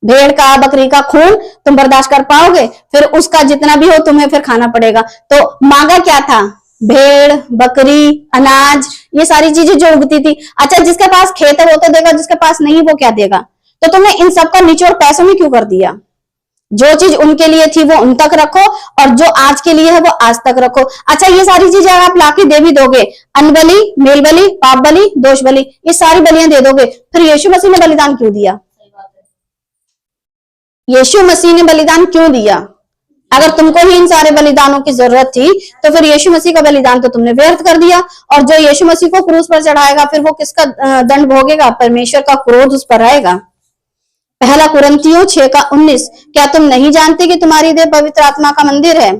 भेड़ का, बकरी का खून तुम बर्दाश्त कर पाओगे? फिर उसका जितना भी हो तुम्हें फिर खाना पड़ेगा। तो मांगा क्या था? भेड़, बकरी, अनाज, ये सारी चीजें जो उगती थी। अच्छा, जिसके पास खेत है वो तो देगा, जिसके पास नहीं वो क्या देगा? तो तुमने इन सबका निचोड़ पैसों में क्यों कर दिया? जो चीज उनके लिए थी वो उन तक रखो, और जो आज के लिए है वो आज तक रखो। अच्छा, ये सारी चीजें आप लाके दे भी दोगे, अनबलि, मेल बलि, पाप बलि, दोष बलि, ये सारी बलियां दे दोगे, फिर यीशु मसीह ने बलिदान क्यों दिया? यीशु मसीह ने बलिदान क्यों दिया? अगर तुमको ही इन सारे बलिदानों की जरूरत थी तो फिर यीशु मसीह का बलिदान तो तुमने व्यर्थ कर दिया। और जो यीशु मसीह को क्रूस पर चढ़ाएगा फिर वो किसका दंड भोगेगा? परमेश्वर का क्रोध उस पर आएगा। पहला कुरिन्थियों 6:19, क्या तुम नहीं जानते कि तुम्हारी देह पवित्र आत्मा का मंदिर है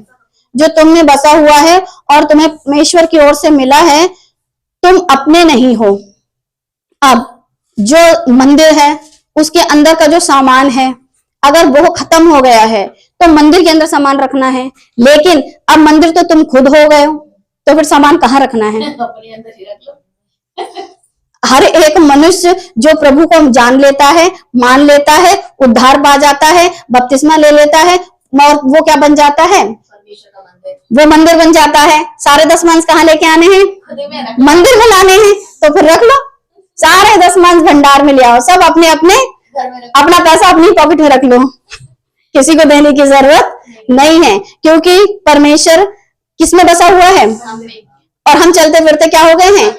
जो तुमने बसा हुआ है और तुम्हें परमेश्वर की ओर से मिला है, तुम अपने नहीं हो। अब जो मंदिर है उसके अंदर का जो सामान है, अगर वो खत्म हो गया है तो मंदिर के अंदर सामान रखना है, लेकिन अब मंदिर तो तुम खुद हो गए हो, तो फिर सामान कहाँ रखना है? अपने अंदर ही रख लो। हर एक मनुष्य जो प्रभु को जान लेता है, मान लेता है, उद्धार पा जाता है, बपतिस्मा ले लेता है, और वो क्या बन जाता है? परमेश्वर का मंदिर, वो मंदिर बन जाता है। सारे दशमांश कहाँ लेके आने हैं? खुद में रख मंदिर में लाने हैं। तो फिर रख लो, सारे दशमांश भंडार में ले आओ, सब अपने अपने घर में रख। अपना पैसा अपनी पॉकेट में रख लो, किसी को देने की जरूरत नहीं है, क्योंकि परमेश्वर किसमें बसा हुआ है? और हम चलते फिरते क्या हो गए हैं?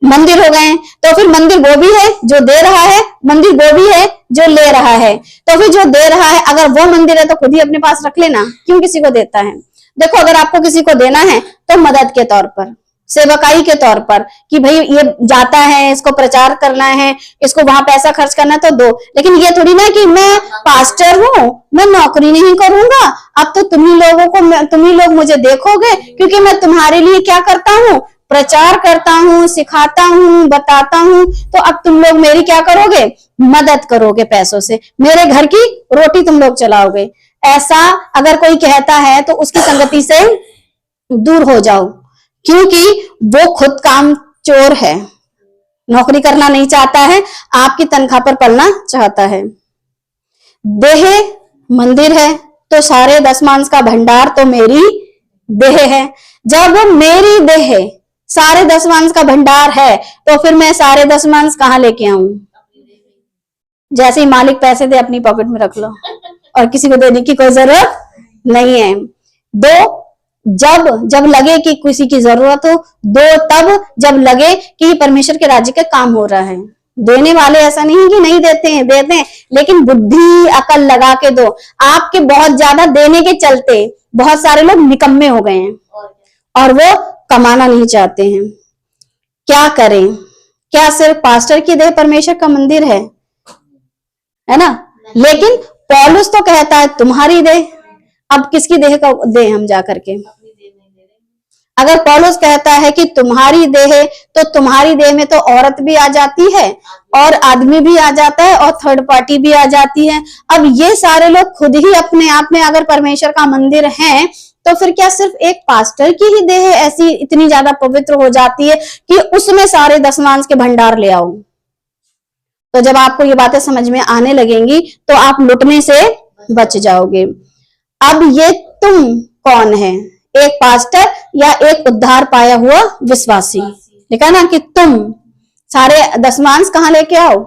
मंदिर हो गए हैं। तो फिर मंदिर वो भी है जो दे रहा है, मंदिर वो भी है जो ले रहा है। तो फिर जो दे रहा है, अगर वो मंदिर है तो खुद ही अपने पास रख लेना, क्यों किसी को देता है? देखो, अगर आपको किसी को देना है तो मदद के तौर पर, सेवकाई के तौर पर, कि भाई ये जाता है, इसको प्रचार करना है, इसको वहां पैसा खर्च करना है तो दो। लेकिन ये थोड़ी ना कि मैं पास्टर हूँ, मैं नौकरी नहीं करूंगा, अब तो तुम ही लोग मुझे देखोगे, क्योंकि मैं तुम्हारे लिए क्या करता हूँ? प्रचार करता हूँ, सिखाता हूँ, बताता हूँ। तो अब तुम लोग मेरी क्या करोगे? मदद करोगे पैसों से, मेरे घर की रोटी तुम लोग चलाओगे। ऐसा अगर कोई कहता है तो उसकी संगति से दूर हो जाओ, क्योंकि वो खुद काम चोर है, नौकरी करना नहीं चाहता है, आपकी तनख्वाह पर पलना चाहता है। देह मंदिर है तो सारे दशमांश का भंडार तो मेरी देह है। जब मेरी देह सारे दशमांश का भंडार है तो फिर मैं सारे दशमांश कहाँ लेके आऊं? जैसे ही मालिक पैसे दे अपनी पॉकेट में रख लो, और किसी को देने की कोई जरूरत नहीं है। दो जब लगे कि किसी की जरूरत हो, दो तब जब लगे कि परमेश्वर के राज्य का काम हो रहा है। देने वाले ऐसा नहीं कि नहीं देते हैं, देते हैं, लेकिन बुद्धि अकल लगा के दो। आपके बहुत ज्यादा देने के चलते बहुत सारे लोग निकम्मे हो गए हैं और वो कमाना नहीं चाहते हैं। क्या करें? क्या सिर्फ पास्टर की देह परमेश्वर का मंदिर है ना? लेकिन पौलुस तो कहता है तुम्हारी देह। अब किसकी देह का देह हम जा करके? अगर पौलुस कहता है कि तुम्हारी देह है, तो तुम्हारी देह में तो औरत भी आ जाती है और आदमी भी आ जाता है और थर्ड पार्टी भी आ जाती है। अब ये सारे लोग खुद ही अपने आप में अगर परमेश्वर का मंदिर हैं, तो फिर क्या सिर्फ एक पास्टर की ही देह ऐसी इतनी ज्यादा पवित्र हो जाती है कि उसमें सारे दशमांश के भंडार ले आओ? तो जब आपको ये बातें समझ में आने लगेंगी तो आप लुटने से बच जाओगे। अब ये तुम कौन है? एक पास्टर या एक उद्धार पाया हुआ विश्वासी? लिखा ना कि तुम सारे दशमांश कहाँ लेके आओ?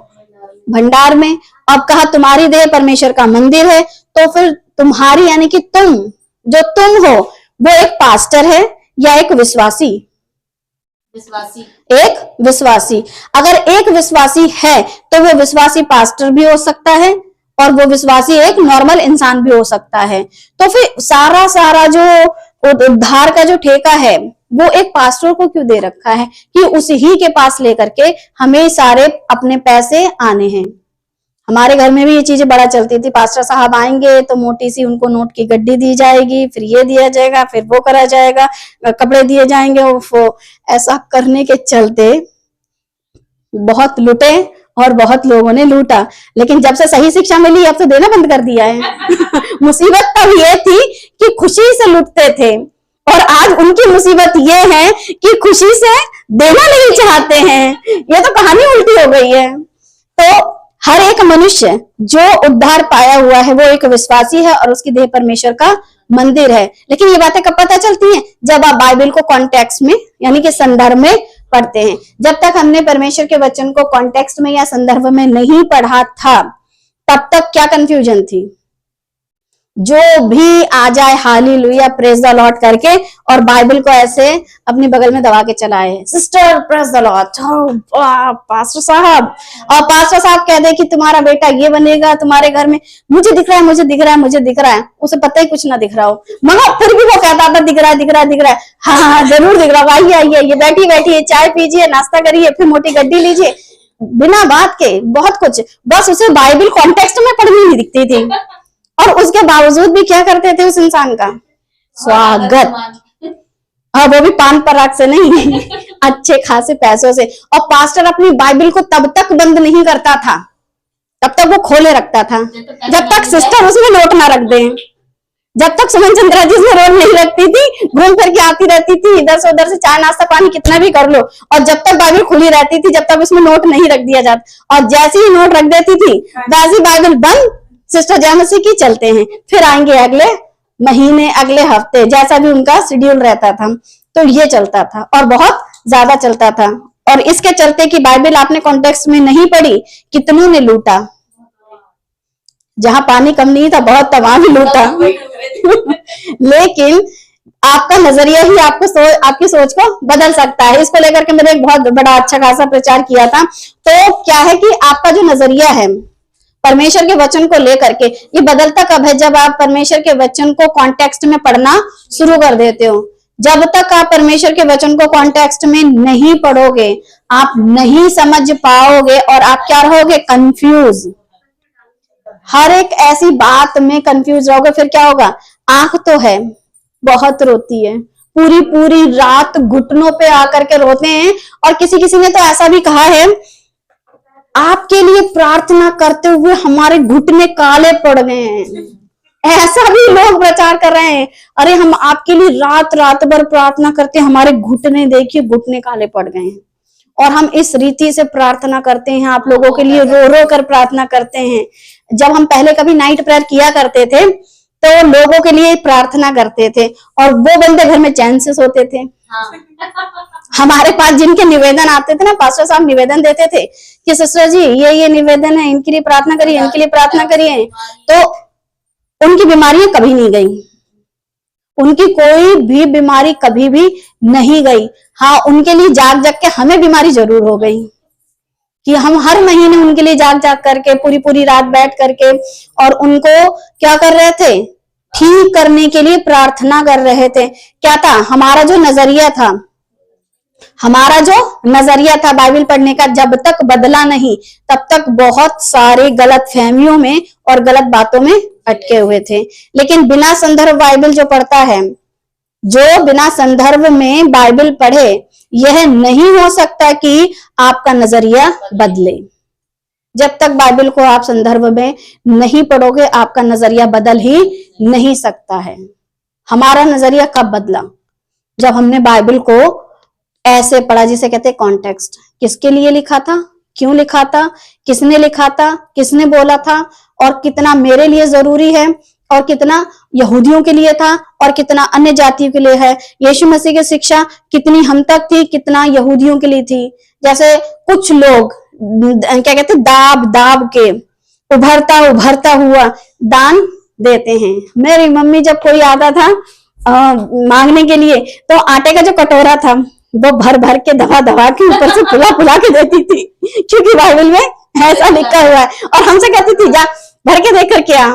भंडार में। अब कहा तुम्हारी देह परमेश्वर का मंदिर है, तो फिर तुम्हारी यानी कि तुम हो वो एक पास्टर है या एक विश्वासी? विश्वासी। एक विश्वासी, अगर एक विश्वासी है तो वो विश्वासी पास्टर भी हो सकता है और वो विश्वासी एक नॉर्मल इंसान भी हो सकता है। तो फिर सारा जो उद्धार का जो ठेका है वो एक पास्टर को क्यों दे रखा है कि उसी ही के पास लेकर के हमें सारे अपने पैसे आने हैं। हमारे घर में भी ये चीजें बड़ा चलती थी, पास्टर साहब आएंगे तो मोटी सी उनको नोट की गड्डी दी जाएगी, फिर ये दिया जाएगा, फिर वो करा जाएगा, कपड़े दिए जाएंगे। वो ऐसा करने के चलते बहुत लुटे और बहुत लोगों ने लूटा, लेकिन जब से सही शिक्षा मिली अब तो देना बंद कर दिया है। मुसीबत तब ये थी कि खुशी से लूटते थे और आज उनकी मुसीबत ये है कि खुशी से देना नहीं चाहते हैं। ये तो कहानी उल्टी हो गई है। तो हर एक मनुष्य जो उद्धार पाया हुआ है वो एक विश्वासी है और उसकी देह परमेश्वर का मंदिर है। लेकिन ये बातें कब पता चलती हैं? जब आप बाइबल को कॉन्टेक्स्ट में यानी कि संदर्भ में पढ़ते हैं। जब तक हमने परमेश्वर के वचन को कॉन्टेक्स्ट में या संदर्भ में नहीं पढ़ा था तब तक क्या कंफ्यूजन थी? जो भी आ जाए हालेलुया प्रेज द लॉर्ड करके और बाइबल को ऐसे अपने बगल में दबा के चलाए, sister praise the Lord, pastor साहब, और पास्टर साहब कह दे कि तुम्हारा बेटा ये बनेगा तुम्हारे घर में, मुझे दिख रहा है, मुझे दिख रहा है, मुझे दिख रहा है, उसे पता ही कुछ ना दिख रहा हो, मगर फिर भी वो कहता था दिख रहा है, दिख रहा है, दिख रहा है। हाँ जरूर दिख रहा है, आइए आइए, ये बैठी बैठिए, चाय पीजिए, नाश्ता करिए, फिर मोटी गड्डी लीजिए, बिना बात के बहुत कुछ। बस उसे बाइबल कॉन्टेक्स्ट में पढ़नी नहीं दिखती थी और उसके बावजूद भी क्या करते थे उस इंसान का स्वागत। हाँ वो भी पान पराग से नहीं, अच्छे खासे पैसों से। और पास्टर अपनी बाइबल को तब तक बंद नहीं करता था, तब तक वो खोले रखता था जब तक सिस्टर उसमें नोट ना रख दे। जब तक सुमन चंद्रा जी उसमें नोट नहीं रखती थी, घूम फिर के आती रहती थी इधर से उधर से, चाय नाश्ता पानी कितना भी कर लो, और जब तक बाइबल खुली रहती थी, जब तक उसमें नोट नहीं रख दिया जाता, और जैसे ही नोट रख देती थी वैसे बाइबल बंद, सिस्टर जय मसीह की चलते हैं, फिर आएंगे अगले महीने, अगले हफ्ते, जैसा भी उनका शेड्यूल रहता था। तो ये चलता था और बहुत ज्यादा चलता था। और इसके चलते कि बाइबल आपने कॉन्टेक्स्ट में नहीं पढ़ी, कितनों ने लूटा। जहां पानी कम नहीं था बहुत तमाम ही लूटा। लेकिन आपका नजरिया ही आपकी सोच को बदल सकता है। इसको लेकर के मैंने एक बहुत बड़ा अच्छा खासा प्रचार किया था। तो क्या है कि आपका जो नजरिया है परमेश्वर के वचन को लेकर के, ये बदलता कब है? जब आप परमेश्वर के वचन को कॉन्टेक्स्ट में पढ़ना शुरू कर देते हो। जब तक आप परमेश्वर के वचन को कॉन्टेक्स्ट में नहीं पढ़ोगे आप नहीं समझ पाओगे और आप क्या रहोगे? कंफ्यूज। हर एक ऐसी बात में कंफ्यूज रहोगे, फिर क्या होगा? आंख तो है, बहुत रोती है, पूरी पूरी रात घुटनों पे आकर के रोते हैं। और किसी ने तो ऐसा भी कहा है, आपके लिए प्रार्थना करते हुए हमारे घुटने काले पड़ गए हैं। ऐसा भी लोग प्रचार कर रहे हैं, अरे हम आपके लिए रात रात भर प्रार्थना करते हैं, हमारे घुटने देखिए घुटने काले पड़ गए हैं। और हम इस रीति से प्रार्थना करते हैं, आप लोगों के लिए रो रो कर प्रार्थना करते हैं। जब हम पहले कभी नाइट प्रेयर किया करते थे तो लोगों के लिए प्रार्थना करते थे और वो बंदे घर में चैन से सोते थे। हमारे पास जिनके निवेदन आते थे ना, पास्टर साहब निवेदन देते थे कि सिस्टर जी ये निवेदन है, इनके लिए प्रार्थना करिए, इनके लिए प्रार्थना करिए, तो उनकी बीमारियां कभी नहीं गई, उनकी कोई भी बीमारी कभी भी नहीं गई। हाँ उनके लिए जाग जाग के हमें बीमारी जरूर हो गई कि हम हर महीने उनके लिए जाग जाग करके पूरी पूरी रात बैठ करके और उनको क्या कर रहे थे? ठीक करने के लिए प्रार्थना कर रहे थे। क्या था हमारा जो नजरिया था? हमारा जो नजरिया था बाइबल पढ़ने का जब तक बदला नहीं तब तक बहुत सारे गलत फहमियों में और गलत बातों में अटके हुए थे। लेकिन बिना संदर्भ बाइबल जो पढ़ता है, जो बिना संदर्भ में बाइबल पढ़े, यह नहीं हो सकता कि आपका नजरिया बदले। जब तक बाइबल को आप संदर्भ में नहीं पढ़ोगे आपका नजरिया बदल ही नहीं सकता है। हमारा नजरिया कब बदला? जब हमने बाइबल को ऐसे पढ़ा जिसे कहते हैं कॉन्टेक्स्ट। किसके लिए लिखा था, क्यों लिखा था, किसने लिखा था, किसने बोला था, और कितना मेरे लिए जरूरी है, और कितना यहूदियों के लिए था, और कितना अन्य जातियों के लिए है। यीशु मसीह की शिक्षा कितनी हम तक थी, कितना यहूदियों के लिए थी। जैसे कुछ लोग क्या कहते दाब दाब के उभरता हुआ दान देते हैं। मेरी मम्मी जब कोई आता था मांगने के लिए तो आटे का जो कटोरा था वो भर भर के दबा दबा के ऊपर से फुला फुला के देती थी, क्योंकि बाइबल में ऐसा लिखा हुआ है। और हमसे कहती थी जा भर के देख करके आ,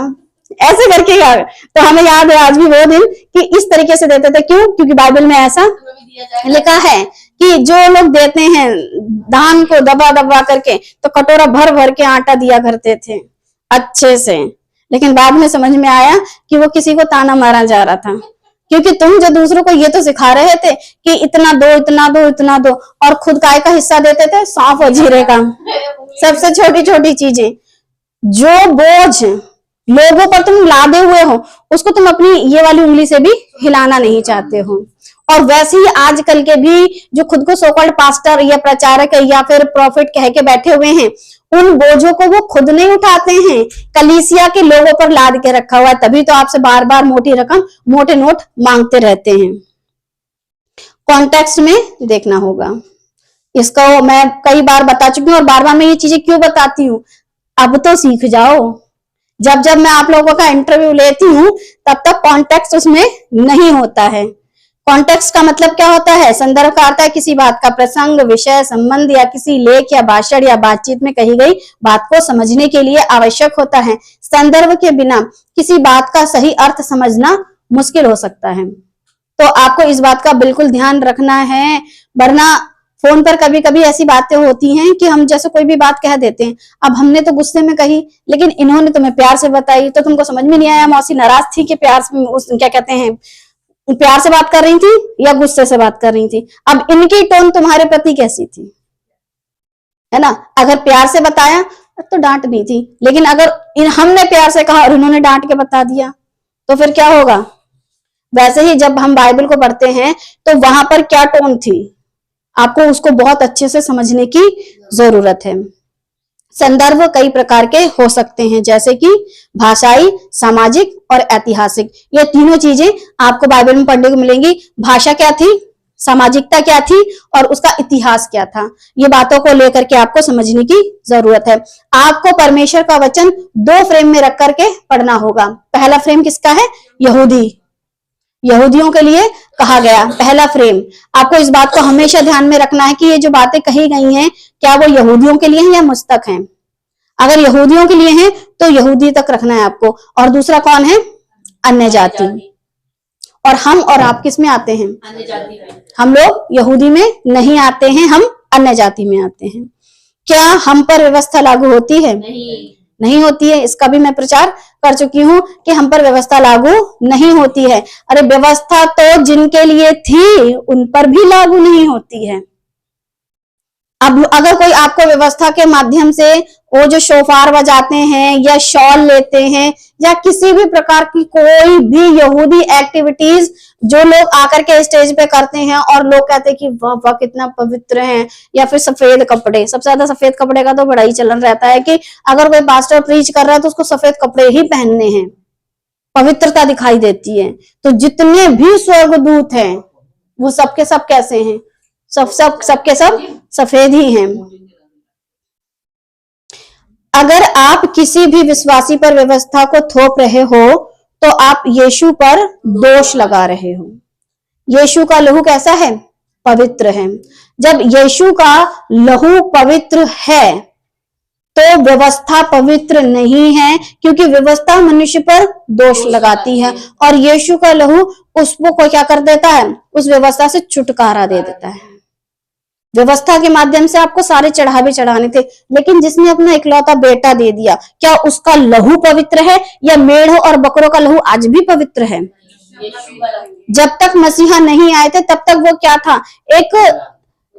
ऐसे करके आ। तो हमें याद है आज भी वो दिन कि इस तरीके से देते थे। क्यों? क्योंकि बाइबल में ऐसा तुम्हें भी दिया जाएगा। लिखा है कि जो लोग देते हैं धान को दबा दबा करके, तो कटोरा भर भर के आटा दिया करते थे अच्छे से। लेकिन बाद में समझ में आया कि वो किसी को ताना मारा जा रहा था, क्योंकि तुम जो दूसरों को ये तो सिखा रहे थे कि इतना दो इतना दो इतना दो, और खुद काय का हिस्सा देते थे, सौंफ और जीरे का, सबसे छोटी छोटी चीजें। जो बोझ लोगों पर तुम लादे हुए हो, उसको तुम अपनी ये वाली उंगली से भी हिलाना नहीं चाहते हो। और वैसे ही आजकल के भी जो खुद को सोकॉल्ड पास्टर या प्रचारक या फिर प्रॉफिट कह के बैठे हुए हैं, उन बोझों को वो खुद नहीं उठाते हैं, कलीसिया के लोगों पर लाद के रखा हुआ है। तभी तो आपसे बार बार मोटी रकम, मोटे नोट मांगते रहते हैं। कॉन्टेक्स्ट में देखना होगा इसको। मैं कई बार बता चुकी हूँ और बार बार मैं ये चीजें क्यों बताती हूँ, अब तो सीख जाओ। जब जब मैं आप लोगों का इंटरव्यू लेती हूँ तब तक कॉन्टेक्स्ट उसमें नहीं होता है। कॉन्टेक्स्ट का मतलब क्या होता है? संदर्भ का अर्थ है किसी बात का प्रसंग, विषय, संबंध या किसी लेख या भाषण या बातचीत में कही गई बात को समझने के लिए आवश्यक होता है। संदर्भ के बिना किसी बात का सही अर्थ समझना मुश्किल हो सकता है। तो आपको इस बात का बिल्कुल ध्यान रखना है, वरना फोन पर कभी कभी ऐसी बातें होती हैं कि हम जैसे कोई भी बात कह देते हैं। अब हमने तो गुस्से में कही, लेकिन इन्होंने तुम्हें प्यार से बताई, तो तुमको समझ में नहीं आया मौसी नाराज थी कि प्यार से, क्या कहते हैं, प्यार से बात कर रही थी या गुस्से से बात कर रही थी। अब इनकी टोन तुम्हारे प्रति कैसी थी, है ना? अगर प्यार से बताया तो डांट दी थी, लेकिन अगर हमने प्यार से कहा और इन्होंने डांट के बता दिया तो फिर क्या होगा? वैसे ही जब हम बाइबल को पढ़ते हैं तो वहां पर क्या टोन थी, आपको उसको बहुत अच्छे से समझने की जरूरत है। संदर्भ कई प्रकार के हो सकते हैं, जैसे कि भाषाई, सामाजिक और ऐतिहासिक। ये तीनों चीजें आपको बाइबल में पढ़ने को मिलेंगी। भाषा क्या थी, सामाजिकता क्या थी और उसका इतिहास क्या था, ये बातों को लेकर के आपको समझने की जरूरत है। आपको परमेश्वर का वचन दो फ्रेम में रख करके पढ़ना होगा। पहला फ्रेम किसका है? यहूदी, यहूदियों के लिए कहा गया पहला फ्रेम। आपको इस बात को हमेशा ध्यान में रखना है कि ये जो बातें कही गई हैं, क्या वो यहूदियों के लिए हैं या मुझ तक हैं। अगर यहूदियों के लिए हैं तो यहूदी तक रखना है आपको। और दूसरा कौन है? अन्य जाति। और हम और आप किस में आते हैं? अन्य जाति में। हम लोग यहूदी में नहीं आते हैं, हम अन्य जाति में आते हैं। क्या हम पर व्यवस्था लागू होती है? नहीं होती है। इसका भी मैं प्रचार कर चुकी हूँ कि हम पर व्यवस्था लागू नहीं होती है। अरे व्यवस्था तो जिनके लिए थी उन पर भी लागू नहीं होती है। अब अगर कोई आपको व्यवस्था के माध्यम से वो जो शोफार बजाते हैं या शॉल लेते हैं या किसी भी प्रकार की कोई भी यहूदी एक्टिविटीज जो लोग आकर के स्टेज पे करते हैं और लोग कहते हैं कि वाह वाह कितना पवित्र है, या फिर सफेद कपड़े, सबसे ज्यादा सफेद कपड़े का तो बड़ा ही चलन रहता है कि अगर कोई पास्टर प्रीच कर रहा है तो उसको सफेद कपड़े ही पहनने हैं, पवित्रता दिखाई देती है। तो जितने भी स्वर्गदूत हैं वो सबके सब कैसे हैं? सबके सब सफेद ही हैं। अगर आप किसी भी विश्वासी पर व्यवस्था को थोप रहे हो तो आप यीशु पर दोष लगा रहे हो। यीशु का लहू कैसा है? पवित्र है। जब यीशु का लहू पवित्र है तो व्यवस्था पवित्र नहीं है, क्योंकि व्यवस्था मनुष्य पर दोष लगाती है और यीशु का लहू उसको क्या कर देता है? उस व्यवस्था से छुटकारा दे देता है। व्यवस्था के माध्यम से आपको सारे चढ़ावे चढ़ाने थे, लेकिन जिसने अपना इकलौता बेटा दे दिया, क्या उसका लहू पवित्र है? या मेढ़ और बकरों का लहू आज भी पवित्र है? जब तक मसीहा नहीं आए थे तब तक वो क्या था?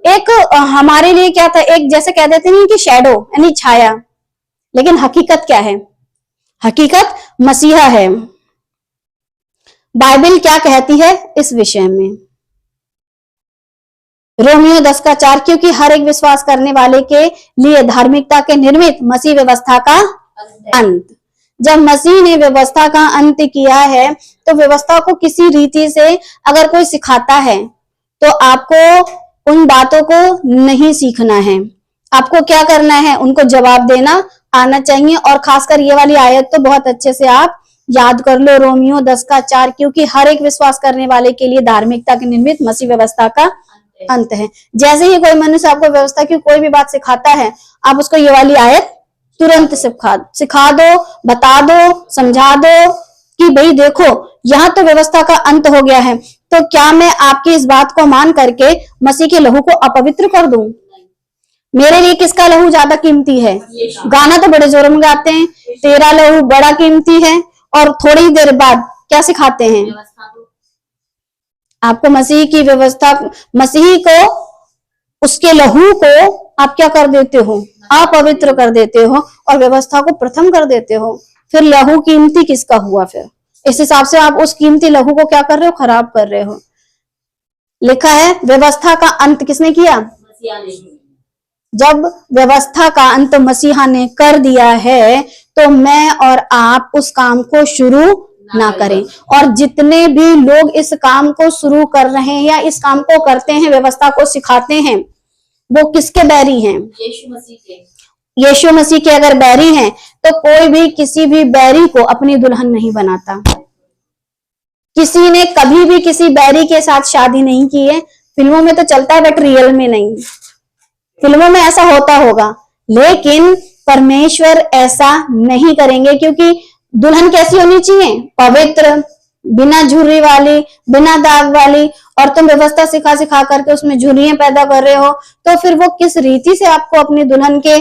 एक हमारे लिए क्या था? एक जैसे कह देते नहीं कि शैडो यानी छाया, लेकिन हकीकत क्या है? हकीकत मसीहा है। बाइबल क्या कहती है इस विषय में? रोमियो 10:4, क्योंकि हर एक विश्वास करने वाले के लिए धार्मिकता के निर्मित मसीह व्यवस्था का अंत। जब मसीह ने व्यवस्था का अंत किया है तो व्यवस्था को किसी रीति से अगर कोई सिखाता है तो आपको उन बातों को नहीं सीखना है। आपको क्या करना है? उनको जवाब देना आना चाहिए। और खासकर ये वाली आयत तो बहुत अच्छे से आप याद कर लो, रोमियो 10:4, क्योंकि हर एक विश्वास करने वाले के लिए धार्मिकता के निर्मित मसीह व्यवस्था का अंत है। जैसे ही कोई मनुष्य आपको व्यवस्था की कोई भी बात सिखाता है, आप उसको ये वाली आयत तुरंत सिखा दो, बता दो, समझा दो कि भाई देखो यहाँ तो व्यवस्था का अंत हो गया है, तो क्या मैं आपकी इस बात को मान करके मसीह के लहू को अपवित्र कर दूं? मेरे लिए किसका लहू ज्यादा कीमती है? गाना तो बड़े जोरों में गाते हैं, तेरा लहू बड़ा कीमती है, और थोड़ी देर बाद क्या सिखाते हैं? व्यवस्था को आपको मसीह की व्यवस्था, मसीह को, उसके लहू को आप क्या कर देते हो? अपवित्र कर देते हो और व्यवस्था को प्रथम कर देते हो। फिर लहू कीमती किसका हुआ? फिर इस हिसाब से आप उस कीमती लहू को क्या कर रहे हो? खराब कर रहे हो। लिखा है व्यवस्था का अंत किसने किया? मसीहा ने जब व्यवस्था का अंत मसीहा ने कर दिया है, तो मैं और आप उस काम को शुरू ना करें। और जितने भी लोग इस काम को शुरू कर रहे हैं या इस काम को करते हैं, व्यवस्था को सिखाते हैं, वो किसके बैरी हैं? यीशु मसीह के। यीशु मसीह के अगर बैरी हैं, तो कोई भी किसी भी बैरी को अपनी दुल्हन नहीं बनाता। किसी ने कभी भी किसी बैरी के साथ शादी नहीं की है। फिल्मों में तो चलता है, बट रियल में नहीं। फिल्मों में ऐसा होता होगा, लेकिन परमेश्वर ऐसा नहीं करेंगे, क्योंकि दुल्हन कैसी होनी चाहिए? पवित्र, बिना झुर्री वाली, बिना दाग वाली। और तुम व्यवस्था सिखा सिखा करके उसमें झुर्रियां पैदा कर रहे हो, तो फिर वो किस रीति से आपको अपनी दुल्हन के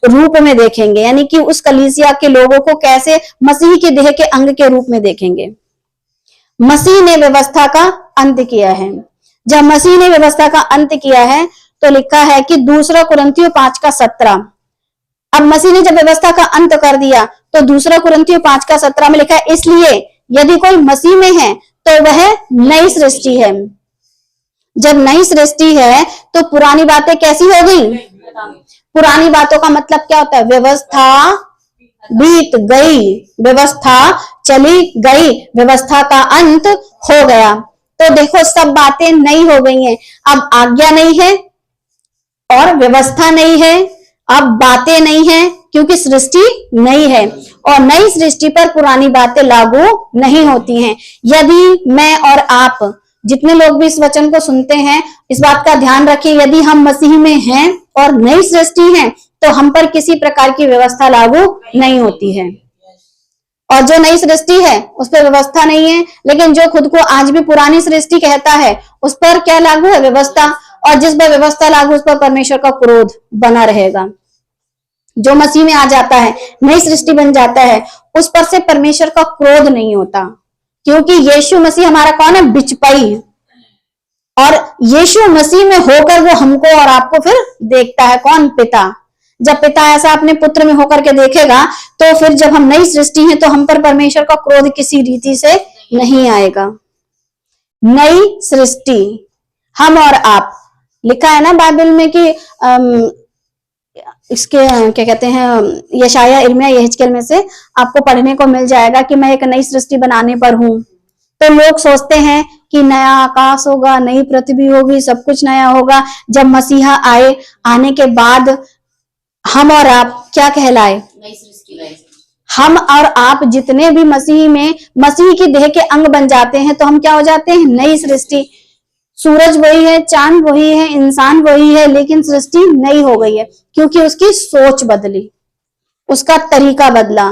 रूप में देखेंगे? यानी कि उस कलीसिया के लोगों को कैसे मसीह के देह के अंग के रूप में देखेंगे? मसीह ने व्यवस्था का अंत किया है। जब मसीह ने व्यवस्था का अंत किया है, तो लिखा है कि 2 कुरिन्थियों 5:17। अब मसीह ने जब व्यवस्था का अंत कर दिया, तो 2 कुरिन्थियों 5:17 में लिखा है, इसलिए यदि कोई मसीह में है तो वह नई सृष्टि है। जब नई सृष्टि है, तो पुरानी बातें कैसी हो गई? पुरानी बातों का मतलब क्या होता है? व्यवस्था बीत गई, व्यवस्था चली गई, व्यवस्था का अंत हो गया। तो देखो सब बातें नई हो गई हैं। अब आज्ञा नहीं है और व्यवस्था नहीं है, अब बातें नहीं है, क्योंकि सृष्टि नई है और नई सृष्टि पर पुरानी बातें लागू नहीं होती हैं। यदि मैं और आप, जितने लोग भी इस वचन को सुनते हैं, इस बात का ध्यान रखें, यदि हम मसीह में हैं और नई सृष्टि हैं, तो हम पर किसी प्रकार की व्यवस्था लागू नहीं होती है। और जो नई सृष्टि है उस पर व्यवस्था नहीं है, लेकिन जो खुद को आज भी पुरानी सृष्टि कहता है, उस पर क्या लागू है? व्यवस्था। और जिस पर व्यवस्था लागू, उस पर परमेश्वर का क्रोध बना रहेगा। जो मसीह में आ जाता है, नई सृष्टि बन जाता है, उस पर से परमेश्वर का क्रोध नहीं होता, क्योंकि यीशु मसीह हमारा कौन है? बिचपई। और यीशु मसीह में होकर वो हमको और आपको फिर देखता है। कौन? पिता। जब पिता ऐसा अपने पुत्र में होकर के देखेगा, तो फिर जब हम नई सृष्टि हैं, तो हम पर परमेश्वर का क्रोध किसी रीति से नहीं आएगा। नई सृष्टि हम और आप, लिखा है ना बाइबल में कि इसके क्या कहते हैं, यशाया, इर्मिया, यहेजकेल में से आपको पढ़ने को मिल जाएगा कि मैं एक नई सृष्टि बनाने पर हूं। तो लोग सोचते हैं कि नया आकाश होगा, नई पृथ्वी होगी, सब कुछ नया होगा। जब मसीहा आए, आने के बाद हम और आप क्या कहलाए? नई सृष्टि। हम और आप जितने भी मसीह में, मसीह की देह के अंग बन जाते हैं, तो हम क्या हो जाते हैं? नई सृष्टि। सूरज वही है, चांद वही है, इंसान वही है, लेकिन सृष्टि नई हो गई है, क्योंकि उसकी सोच बदली, उसका तरीका बदला,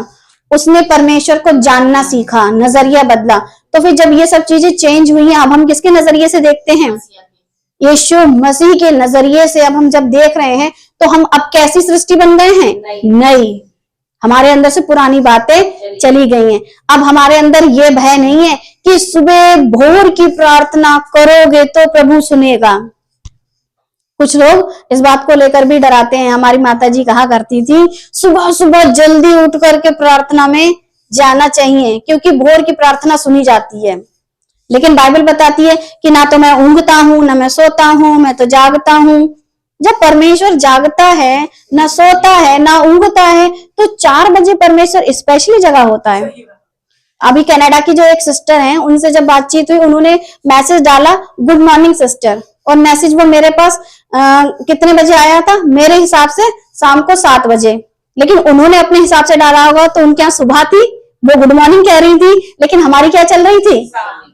उसने परमेश्वर को जानना सीखा, नजरिया बदला। तो फिर जब ये सब चीजें चेंज हुई हैं, अब हम किसके नजरिए से देखते हैं? यीशु मसीह के नजरिए से अब हम जब देख रहे हैं, तो हम अब कैसी सृष्टि बन गए हैं? नई। हमारे अंदर से पुरानी बातें चली गई हैं। अब हमारे अंदर ये भय नहीं है कि सुबह भोर की प्रार्थना करोगे तो प्रभु सुनेगा। कुछ लोग इस बात को लेकर भी डराते हैं। हमारी माताजी कहा करती थी, सुबह सुबह जल्दी उठ करके प्रार्थना में जाना चाहिए, क्योंकि भोर की प्रार्थना सुनी जाती है। लेकिन बाइबल बताती है कि ना तो मैं ऊँघता हूं, ना मैं सोता हूं, मैं तो जागता हूं। जब परमेश्वर जागता है, ना सोता है, ना ऊँघता है, तो 4 बजे परमेश्वर स्पेशली जगा होता है। अभी कनाडा की जो एक सिस्टर हैं, उनसे जब बातचीत हुई, उन्होंने मैसेज डाला, गुड मॉर्निंग सिस्टर, और मैसेज वो मेरे पास कितने बजे आया था? मेरे हिसाब से शाम को 7 बजे। लेकिन उन्होंने अपने हिसाब से डाला होगा, तो उनके यहाँ सुबह थी, वो गुड मॉर्निंग कह रही थी, लेकिन हमारी क्या चल रही थी?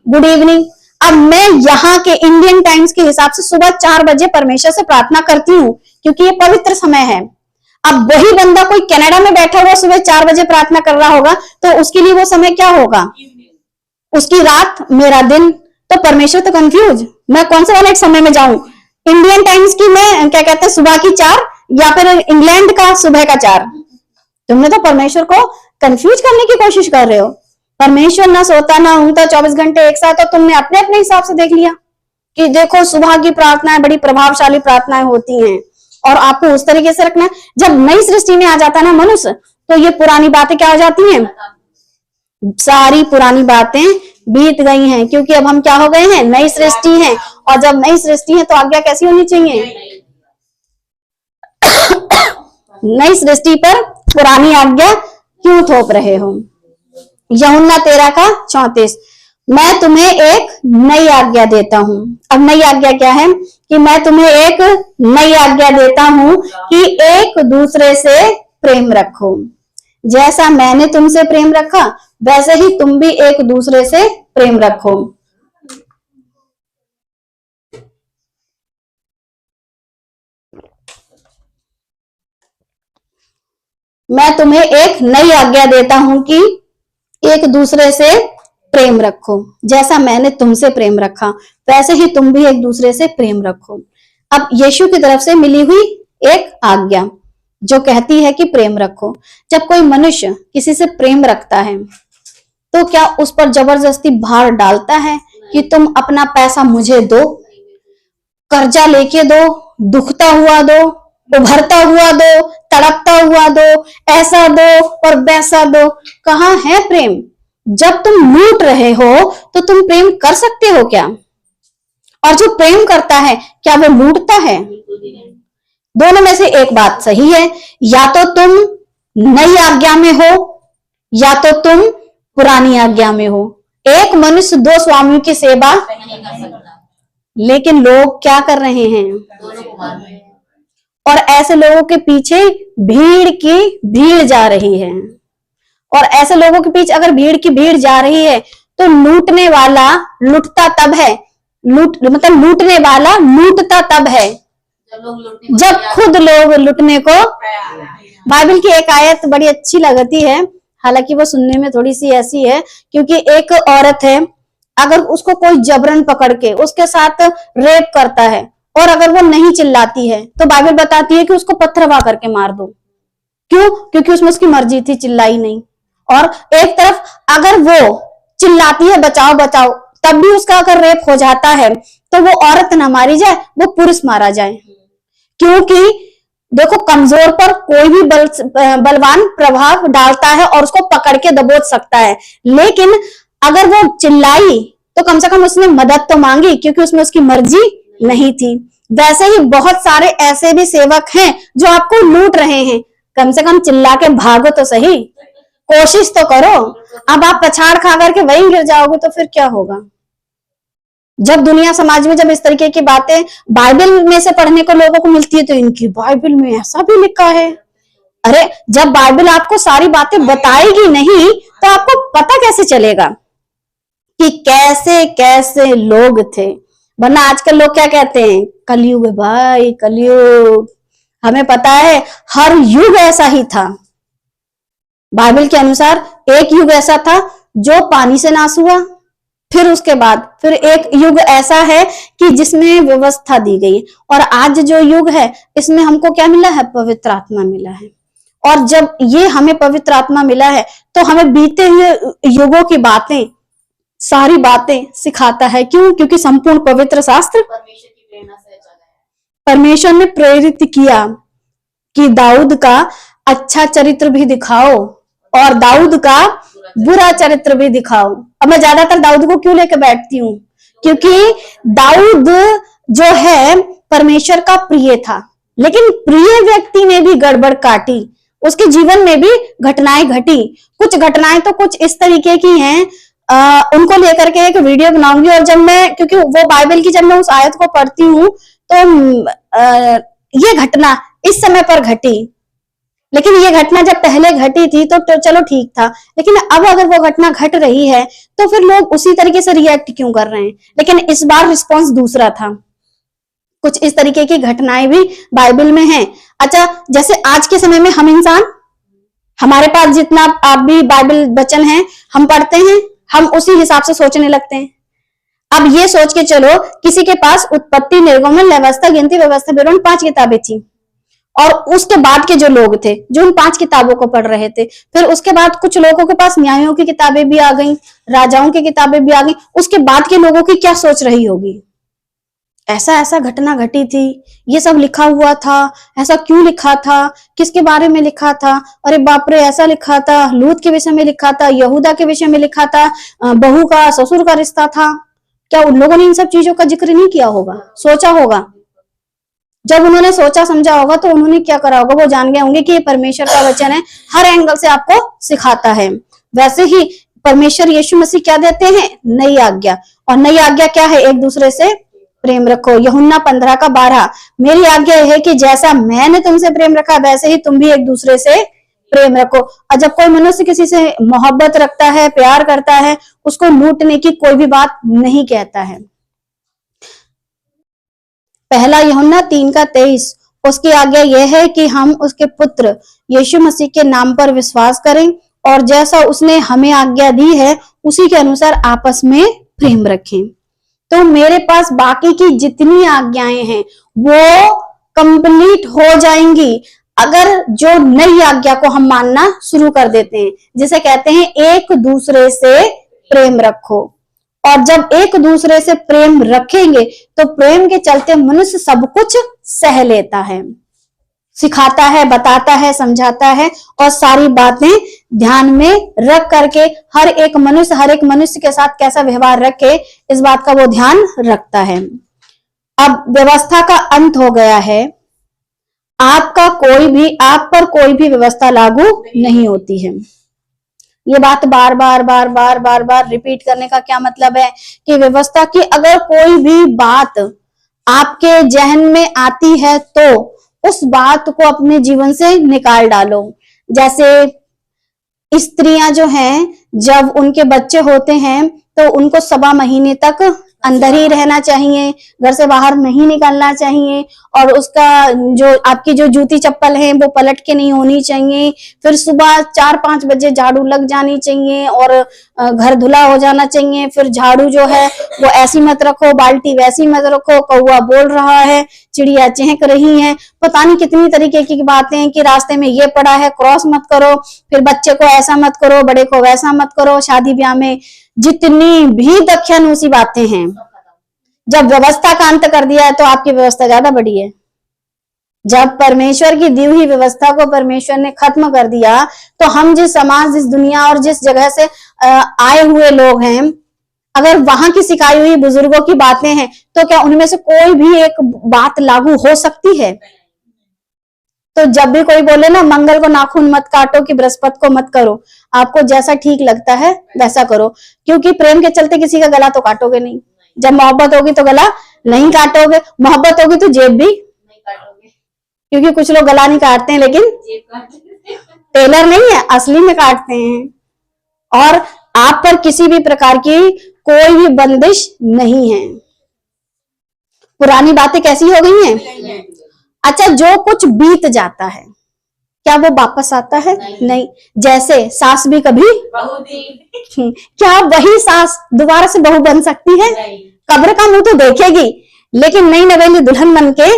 Good evening. अब मैं यहाँ के इंडियन टाइम्स के हिसाब से सुबह 4 बजे परमेश्वर से प्रार्थना करती हूँ, क्योंकि ये पवित्र समय है। अब वही बंदा कोई कनाडा में बैठा हुआ सुबह 4 बजे प्रार्थना कर रहा होगा, तो उसके लिए वो समय क्या होगा? उसकी रात, मेरा दिन। तो परमेश्वर तो कंफ्यूज, मैं कौन से वाले समय में जाऊं? इंडियन टाइम्स की मैं क्या कहते हैं सुबह की 4, या फिर इंग्लैंड का सुबह का 4? तुमने तो परमेश्वर को कंफ्यूज करने की कोशिश कर रहे हो। परमेश्वर ना सोता ना ऊँगता 24 घंटे एक साथ, तो तुमने अपने अपने हिसाब से देख लिया कि देखो सुबह की प्रार्थनाएं बड़ी प्रभावशाली प्रार्थनाएं होती हैं, और आपको उस तरीके से रखना है। जब नई सृष्टि में आ जाता है ना मनुष्य, तो ये पुरानी बातें क्या हो जाती हैं? सारी पुरानी बातें बीत गई हैं, क्योंकि अब हम क्या हो गए हैं? नई सृष्टि हैं। और जब नई सृष्टि है तो आज्ञा कैसी होनी चाहिए? नई सृष्टि पर पुरानी आज्ञा क्यों थोप रहे हो? यूहन्ना 13:34, मैं तुम्हें एक नई आज्ञा देता हूं। अब नई आज्ञा क्या है? कि मैं तुम्हें एक नई आज्ञा देता हूं कि एक दूसरे से प्रेम रखो। जैसा मैंने तुमसे प्रेम रखा, वैसे ही तुम भी एक दूसरे से प्रेम रखो। मैं तुम्हें एक नई आज्ञा देता हूं कि एक दूसरे से प्रेम रखो। जैसा मैंने तुमसे प्रेम रखा, वैसे ही तुम भी एक दूसरे से प्रेम रखो। अब यीशु की तरफ से मिली हुई एक आज्ञा जो कहती है कि प्रेम रखो। जब कोई मनुष्य किसी से प्रेम रखता है, तो क्या उस पर जबरदस्ती भार डालता है कि तुम अपना पैसा मुझे दो, कर्जा लेके दो, दुखता हुआ दो, उभरता हुआ दो, तड़पता हुआ दो, ऐसा दो और वैसा दो? कहाँ है प्रेम? जब तुम लूट रहे हो तो तुम प्रेम कर सकते हो क्या? और जो प्रेम करता है, क्या वो लूटता है? दोनों में से एक बात सही है, या तो तुम नई आज्ञा में हो या तो तुम पुरानी आज्ञा में हो। एक मनुष्य 2 स्वामियों की सेवा नहीं कर सकता। लेकिन लोग क्या कर रहे हैं? दोनों को मान रहे हैं। और ऐसे लोगों के पीछे भीड़ की भीड़ जा रही है। और ऐसे लोगों के पीछे अगर भीड़ की भीड़ जा रही है, तो लूटने वाला लूटता तब है, लूटने वाला लूटता तब है जब खुद लोग लूटने को। बाइबल की एक आयत बड़ी अच्छी लगती है, हालांकि वो सुनने में थोड़ी सी ऐसी है, क्योंकि एक औरत है, अगर उसको कोई जबरन पकड़ के उसके साथ रेप करता है, और अगर वो नहीं चिल्लाती है, तो बाइबल बताती है कि उसको पत्थरवा करके मार दो। क्यों? क्योंकि उसमें उसकी मर्जी थी, चिल्लाई नहीं। और एक तरफ अगर वो चिल्लाती है बचाओ बचाओ, तब भी उसका अगर रेप हो जाता है, तो वो औरत ना मारी जाए, वो पुरुष मारा जाए। क्योंकि देखो, कमजोर पर कोई भी बलवान प्रभाव डालता है और उसको पकड़ के दबोच सकता है, लेकिन अगर वो चिल्लाई तो कम से कम उसने मदद तो मांगी, क्योंकि उसमें उसकी मर्जी नहीं थी। वैसे ही बहुत सारे ऐसे भी सेवक हैं जो आपको लूट रहे हैं, कम से कम चिल्ला के भागो तो सही, कोशिश तो करो। अब आप पछाड़ खा करके वहीं गिर जाओगे तो फिर क्या होगा? जब दुनिया समाज में जब इस तरीके की बातें बाइबल में से पढ़ने को लोगों को मिलती है, तो इनकी बाइबल में ऐसा भी लिखा है। अरे, जब बाइबल आपको सारी बातें बताएगी नहीं, तो आपको पता कैसे चलेगा कि कैसे कैसे लोग थे? वरना आजकल लोग क्या कहते हैं? कलयुग है भाई, कलयुग। हमें पता है हर युग ऐसा ही था। बाइबल के अनुसार एक युग ऐसा था जो पानी से नाश हुआ, फिर उसके बाद फिर एक युग ऐसा है कि जिसमें व्यवस्था दी गई, और आज जो युग है इसमें हमको क्या मिला है? पवित्र आत्मा मिला है। और जब ये हमें पवित्र आत्मा मिला है, तो हमें बीते हुए युगों की बातें, सारी बातें सिखाता है। क्यों? क्योंकि संपूर्ण पवित्र शास्त्र परमेश्वर की प्रेरणा से चला है। परमेश्वर ने प्रेरित किया कि दाऊद का अच्छा चरित्र भी दिखाओ और दाऊद का बुरा चरित्र भी दिखाओ। अब मैं ज्यादातर दाऊद को क्यों लेकर बैठती हूँ? क्योंकि दाऊद जो है परमेश्वर का प्रिय था, लेकिन प्रिय व्यक्ति ने भी गड़बड़ काटी, उसके जीवन में भी घटनाएं घटी। कुछ घटनाएं तो कुछ इस तरीके की हैं, उनको लेकर के एक वीडियो बनाऊंगी। और जब मैं, क्योंकि वो बाइबल की जब मैं उस आयत को पढ़ती हूँ, तो ये घटना इस समय पर घटी, लेकिन ये घटना जब पहले घटी थी तो चलो ठीक था, लेकिन अब अगर वो घटना घट रही है तो फिर लोग उसी तरीके से रिएक्ट क्यों कर रहे हैं। लेकिन इस बार रिस्पॉन्स दूसरा था। कुछ इस तरीके की घटनाएं भी बाइबल में हैं। अच्छा, जैसे आज के समय में हम इंसान, हमारे पास जितना आप भी बाइबल वचन है हम पढ़ते हैं, हम उसी हिसाब से सोचने लगते हैं। अब ये सोच के चलो, किसी के पास उत्पत्ति, निर्गमन, व्यवस्था, गिनती, व्यवस्था, विवरण 5 किताबें थी, और उसके बाद के जो लोग थे जो उन 5 किताबों को पढ़ रहे थे, फिर उसके बाद कुछ लोगों के पास न्यायों की किताबें भी आ गई, राजाओं की किताबें भी आ गई, उसके बाद के लोगों की क्या सोच रही होगी। ऐसा ऐसा घटना घटी थी, ये सब लिखा हुआ था, ऐसा क्यों लिखा था, किसके बारे में लिखा था, अरे बाप रे ऐसा लिखा था, लूत के विषय में लिखा था, यहूदा के विषय में लिखा था, बहू का ससुर का रिश्ता था। क्या उन लोगों ने इन सब चीजों का जिक्र नहीं किया होगा, सोचा होगा। जब उन्होंने सोचा समझा होगा तो उन्होंने क्या करा होगा, वो जान गए होंगे कि ये परमेश्वर का वचन है, हर एंगल से आपको सिखाता है। वैसे ही परमेश्वर यीशु मसीह क्या देते हैं, नई आज्ञा। और नई आज्ञा क्या है, एक दूसरे से प्रेम रखो। यूहन्ना 15:12, मेरी आज्ञा है कि जैसा मैंने तुमसे प्रेम रखा वैसे ही तुम भी एक दूसरे से प्रेम रखो। और जब कोई मनुष्य किसी से मोहब्बत रखता है, प्यार करता है, उसको लूटने की कोई भी बात नहीं कहता है। पहला यूहन्ना 3:23, उसकी आज्ञा यह है कि हम उसके पुत्र यीशु मसीह के नाम पर विश्वास करें और जैसा उसने हमें आज्ञा दी है उसी के अनुसार आपस में प्रेम रखें। तो मेरे पास बाकी की जितनी आज्ञाएं हैं वो कंप्लीट हो जाएंगी अगर जो नई आज्ञा को हम मानना शुरू कर देते हैं, जिसे कहते हैं एक दूसरे से प्रेम रखो। और जब एक दूसरे से प्रेम रखेंगे तो प्रेम के चलते मनुष्य सब कुछ सह लेता है, सिखाता है, बताता है, समझाता है और सारी बातें ध्यान में रख करके हर एक मनुष्य के साथ कैसा व्यवहार रखे इस बात का वो ध्यान रखता है। अब व्यवस्था का अंत हो गया है, आप पर कोई भी व्यवस्था लागू नहीं होती है। ये बात बार बार रिपीट करने का क्या मतलब है कि व्यवस्था की अगर कोई भी बात आपके जहन में आती है तो उस बात को अपने जीवन से निकाल डालो। जैसे स्त्रियां जो हैं, जब उनके बच्चे होते हैं तो उनको 7 महीने तक अंदर ही रहना चाहिए, घर से बाहर नहीं निकलना चाहिए, और उसका जो आपकी जो जूती चप्पल है वो पलट के नहीं होनी चाहिए। फिर सुबह 4-5 बजे झाड़ू लग जानी चाहिए और घर धुला हो जाना चाहिए। फिर झाड़ू जो है वो ऐसी मत रखो, बाल्टी वैसी मत रखो, कौवा बोल रहा है, चिड़िया चहक रही है, पता नहीं कितनी तरीके की बातें कि रास्ते में ये पड़ा है क्रॉस मत करो, फिर बच्चे को ऐसा मत करो, बड़े को वैसा मत करो। शादी ब्याह में जितनी भी दख्यानुसी बातें हैं, जब व्यवस्था का अंत कर दिया है तो आपकी व्यवस्था ज्यादा बड़ी है। जब परमेश्वर की दी हुई व्यवस्था को परमेश्वर ने खत्म कर दिया तो हम जिस समाज, जिस दुनिया और जिस जगह से आए हुए लोग हैं, अगर वहां की सिखाई हुई बुजुर्गों की बातें हैं तो क्या उनमें से कोई भी एक बात लागू हो सकती है? तो जब भी कोई बोले ना मंगल को नाखून मत काटो कि बृहस्पति को मत करो, आपको जैसा ठीक लगता है वैसा करो, क्योंकि प्रेम के चलते किसी का गला तो काटोगे नहीं। जब मोहब्बत होगी तो गला नहीं काटोगे, मोहब्बत होगी तो जेब भी नहीं काटोगे, क्योंकि कुछ लोग गला नहीं काटते हैं लेकिन टेलर नहीं है, असली में काटते हैं। और आप पर किसी भी प्रकार की कोई भी बंदिश नहीं है। पुरानी बातें कैसी हो गई हैं? अच्छा, जो कुछ बीत जाता है क्या वो वापस आता है? नहीं। जैसे सास भी कभी क्या वही सास दोबारा से बहू बन सकती है? कब्र का मुंह तो देखेगी लेकिन नई नवेली दुल्हन बन के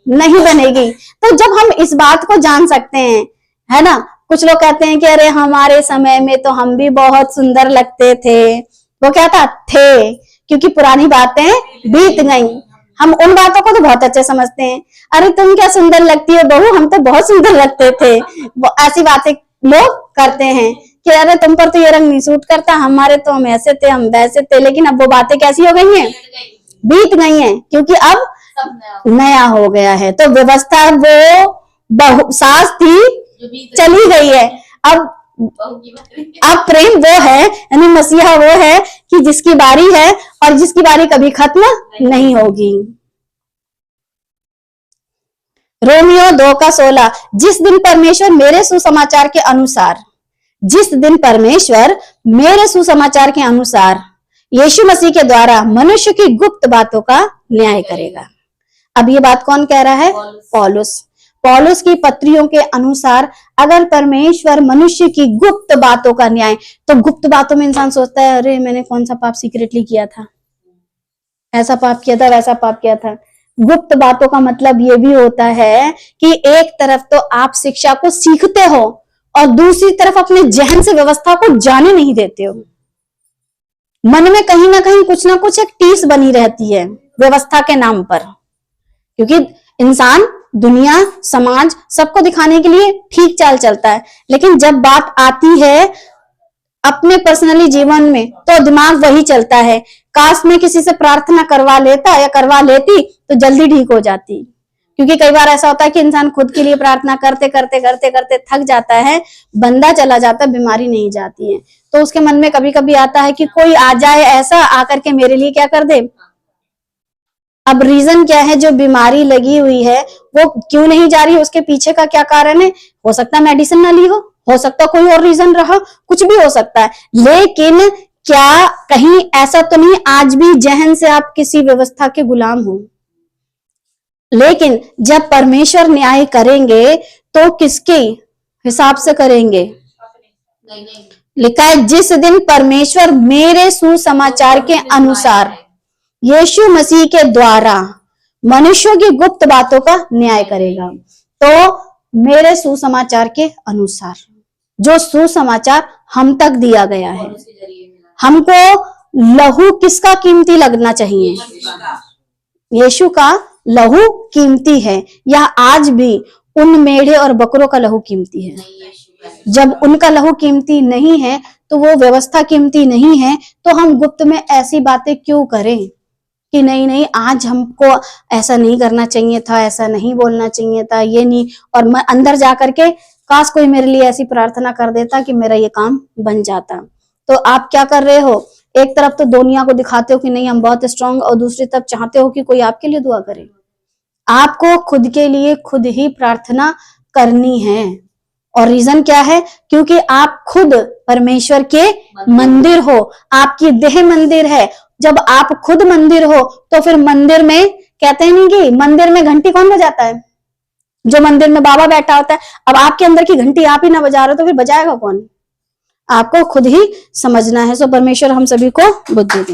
नहीं बनेगी। तो जब हम इस बात को जान सकते हैं, है ना, कुछ लोग कहते हैं कि अरे हमारे समय में तो हम भी बहुत सुंदर लगते थे। वो क्या था? थे, क्योंकि पुरानी बातें बीत गई। हम उन बातों को तो बहुत अच्छे समझते हैं। अरे तुम क्या सुंदर लगती हो बहू, हम तो बहुत सुंदर लगते थे। वो ऐसी बातें लोग करते हैं कि अरे तुम पर तो ये रंग नहीं सूट करता, हमारे तो हम ऐसे थे, हम वैसे थे। लेकिन अब वो बातें कैसी हो गई हैं? बीत गई हैं, क्योंकि अब नया हो गया है। तो व्यवस्था वो सास थी, चली गई है। अब प्रेम वो है, यानी मसीहा वो है कि जिसकी बारी है और जिसकी बारी कभी खत्म नहीं होगी। रोमियो 2:16, जिस दिन परमेश्वर मेरे सुसमाचार के अनुसार, जिस दिन परमेश्वर मेरे सुसमाचार के अनुसार यीशु मसीह के द्वारा मनुष्य की गुप्त बातों का न्याय करेगा। अब ये बात कौन कह रहा है? पौलुस की पत्रियों के अनुसार अगर परमेश्वर मनुष्य की गुप्त बातों का न्याय, तो गुप्त बातों में इंसान सोचता है अरे मैंने कौन सा पाप सीक्रेटली किया था, ऐसा पाप किया था, वैसा पाप किया था। गुप्त बातों का मतलब ये भी होता है कि एक तरफ तो आप शिक्षा को सीखते हो और दूसरी तरफ अपने जहन से व्यवस्था को जाने नहीं देते हो। मन में कहीं ना कहीं कुछ ना कुछ एक टीस बनी रहती है व्यवस्था के नाम पर, क्योंकि इंसान दुनिया समाज सबको दिखाने के लिए ठीक चाल चलता है, लेकिन जब बात आती है अपने पर्सनली जीवन में तो दिमाग वही चलता है। काश में किसी से प्रार्थना करवा लेता या करवा लेती तो जल्दी ठीक हो जाती, क्योंकि कई बार ऐसा होता है कि इंसान खुद के लिए प्रार्थना करते करते करते करते थक जाता है, बंदा चला जाता है, बीमारी नहीं जाती है, तो उसके मन में कभी कभी आता है कि कोई आ जाए ऐसा आकर के मेरे लिए क्या कर दे। अब रीजन क्या है? जो बीमारी लगी हुई है वो क्यों नहीं जा रही, उसके पीछे का क्या कारण है? हो सकता है मेडिसिन ना ली हो सकता कोई और रीजन रहा, कुछ भी हो सकता है। लेकिन क्या कहीं ऐसा तो नहीं आज भी जहन से आप किसी व्यवस्था के गुलाम हो? लेकिन जब परमेश्वर न्याय करेंगे तो किसके हिसाब से करेंगे? लिखा है जिस दिन परमेश्वर मेरे सुसमाचार के अनुसार यीशु मसीह के द्वारा मनुष्यों की गुप्त बातों का न्याय करेगा। तो मेरे सुसमाचार के अनुसार, जो सुसमाचार हम तक दिया गया है, हमको लहू किसका कीमती लगना चाहिए? यीशु का लहू कीमती है, या आज भी उन मेढ़े और बकरों का लहू कीमती है? जब उनका लहू कीमती नहीं है तो वो व्यवस्था कीमती नहीं है, तो हम गुप्त में ऐसी बातें क्यों करें कि नहीं नहीं आज हमको ऐसा नहीं करना चाहिए था, ऐसा नहीं बोलना चाहिए था, ये नहीं, और मैं अंदर जाकर के काश कोई मेरे लिए ऐसी प्रार्थना कर देता कि मेरा ये काम बन जाता। तो आप क्या कर रहे हो? एक तरफ तो दुनिया को दिखाते हो कि नहीं हम बहुत स्ट्रांग, और दूसरी तरफ चाहते हो कि कोई आपके लिए दुआ करे। आपको खुद के लिए खुद ही प्रार्थना करनी है। और रीजन क्या है? क्योंकि आप खुद परमेश्वर के मंदिर हो, आपकी देह मंदिर है। जब आप खुद मंदिर हो तो फिर मंदिर में कहते हैं नहीं कि मंदिर में घंटी कौन बजाता है? जो मंदिर में बाबा बैठा होता है। अब आपके अंदर की घंटी आप ही ना बजा रहे तो फिर बजाएगा कौन? आपको खुद ही समझना है। सो परमेश्वर हम सभी को बुद्धि दे।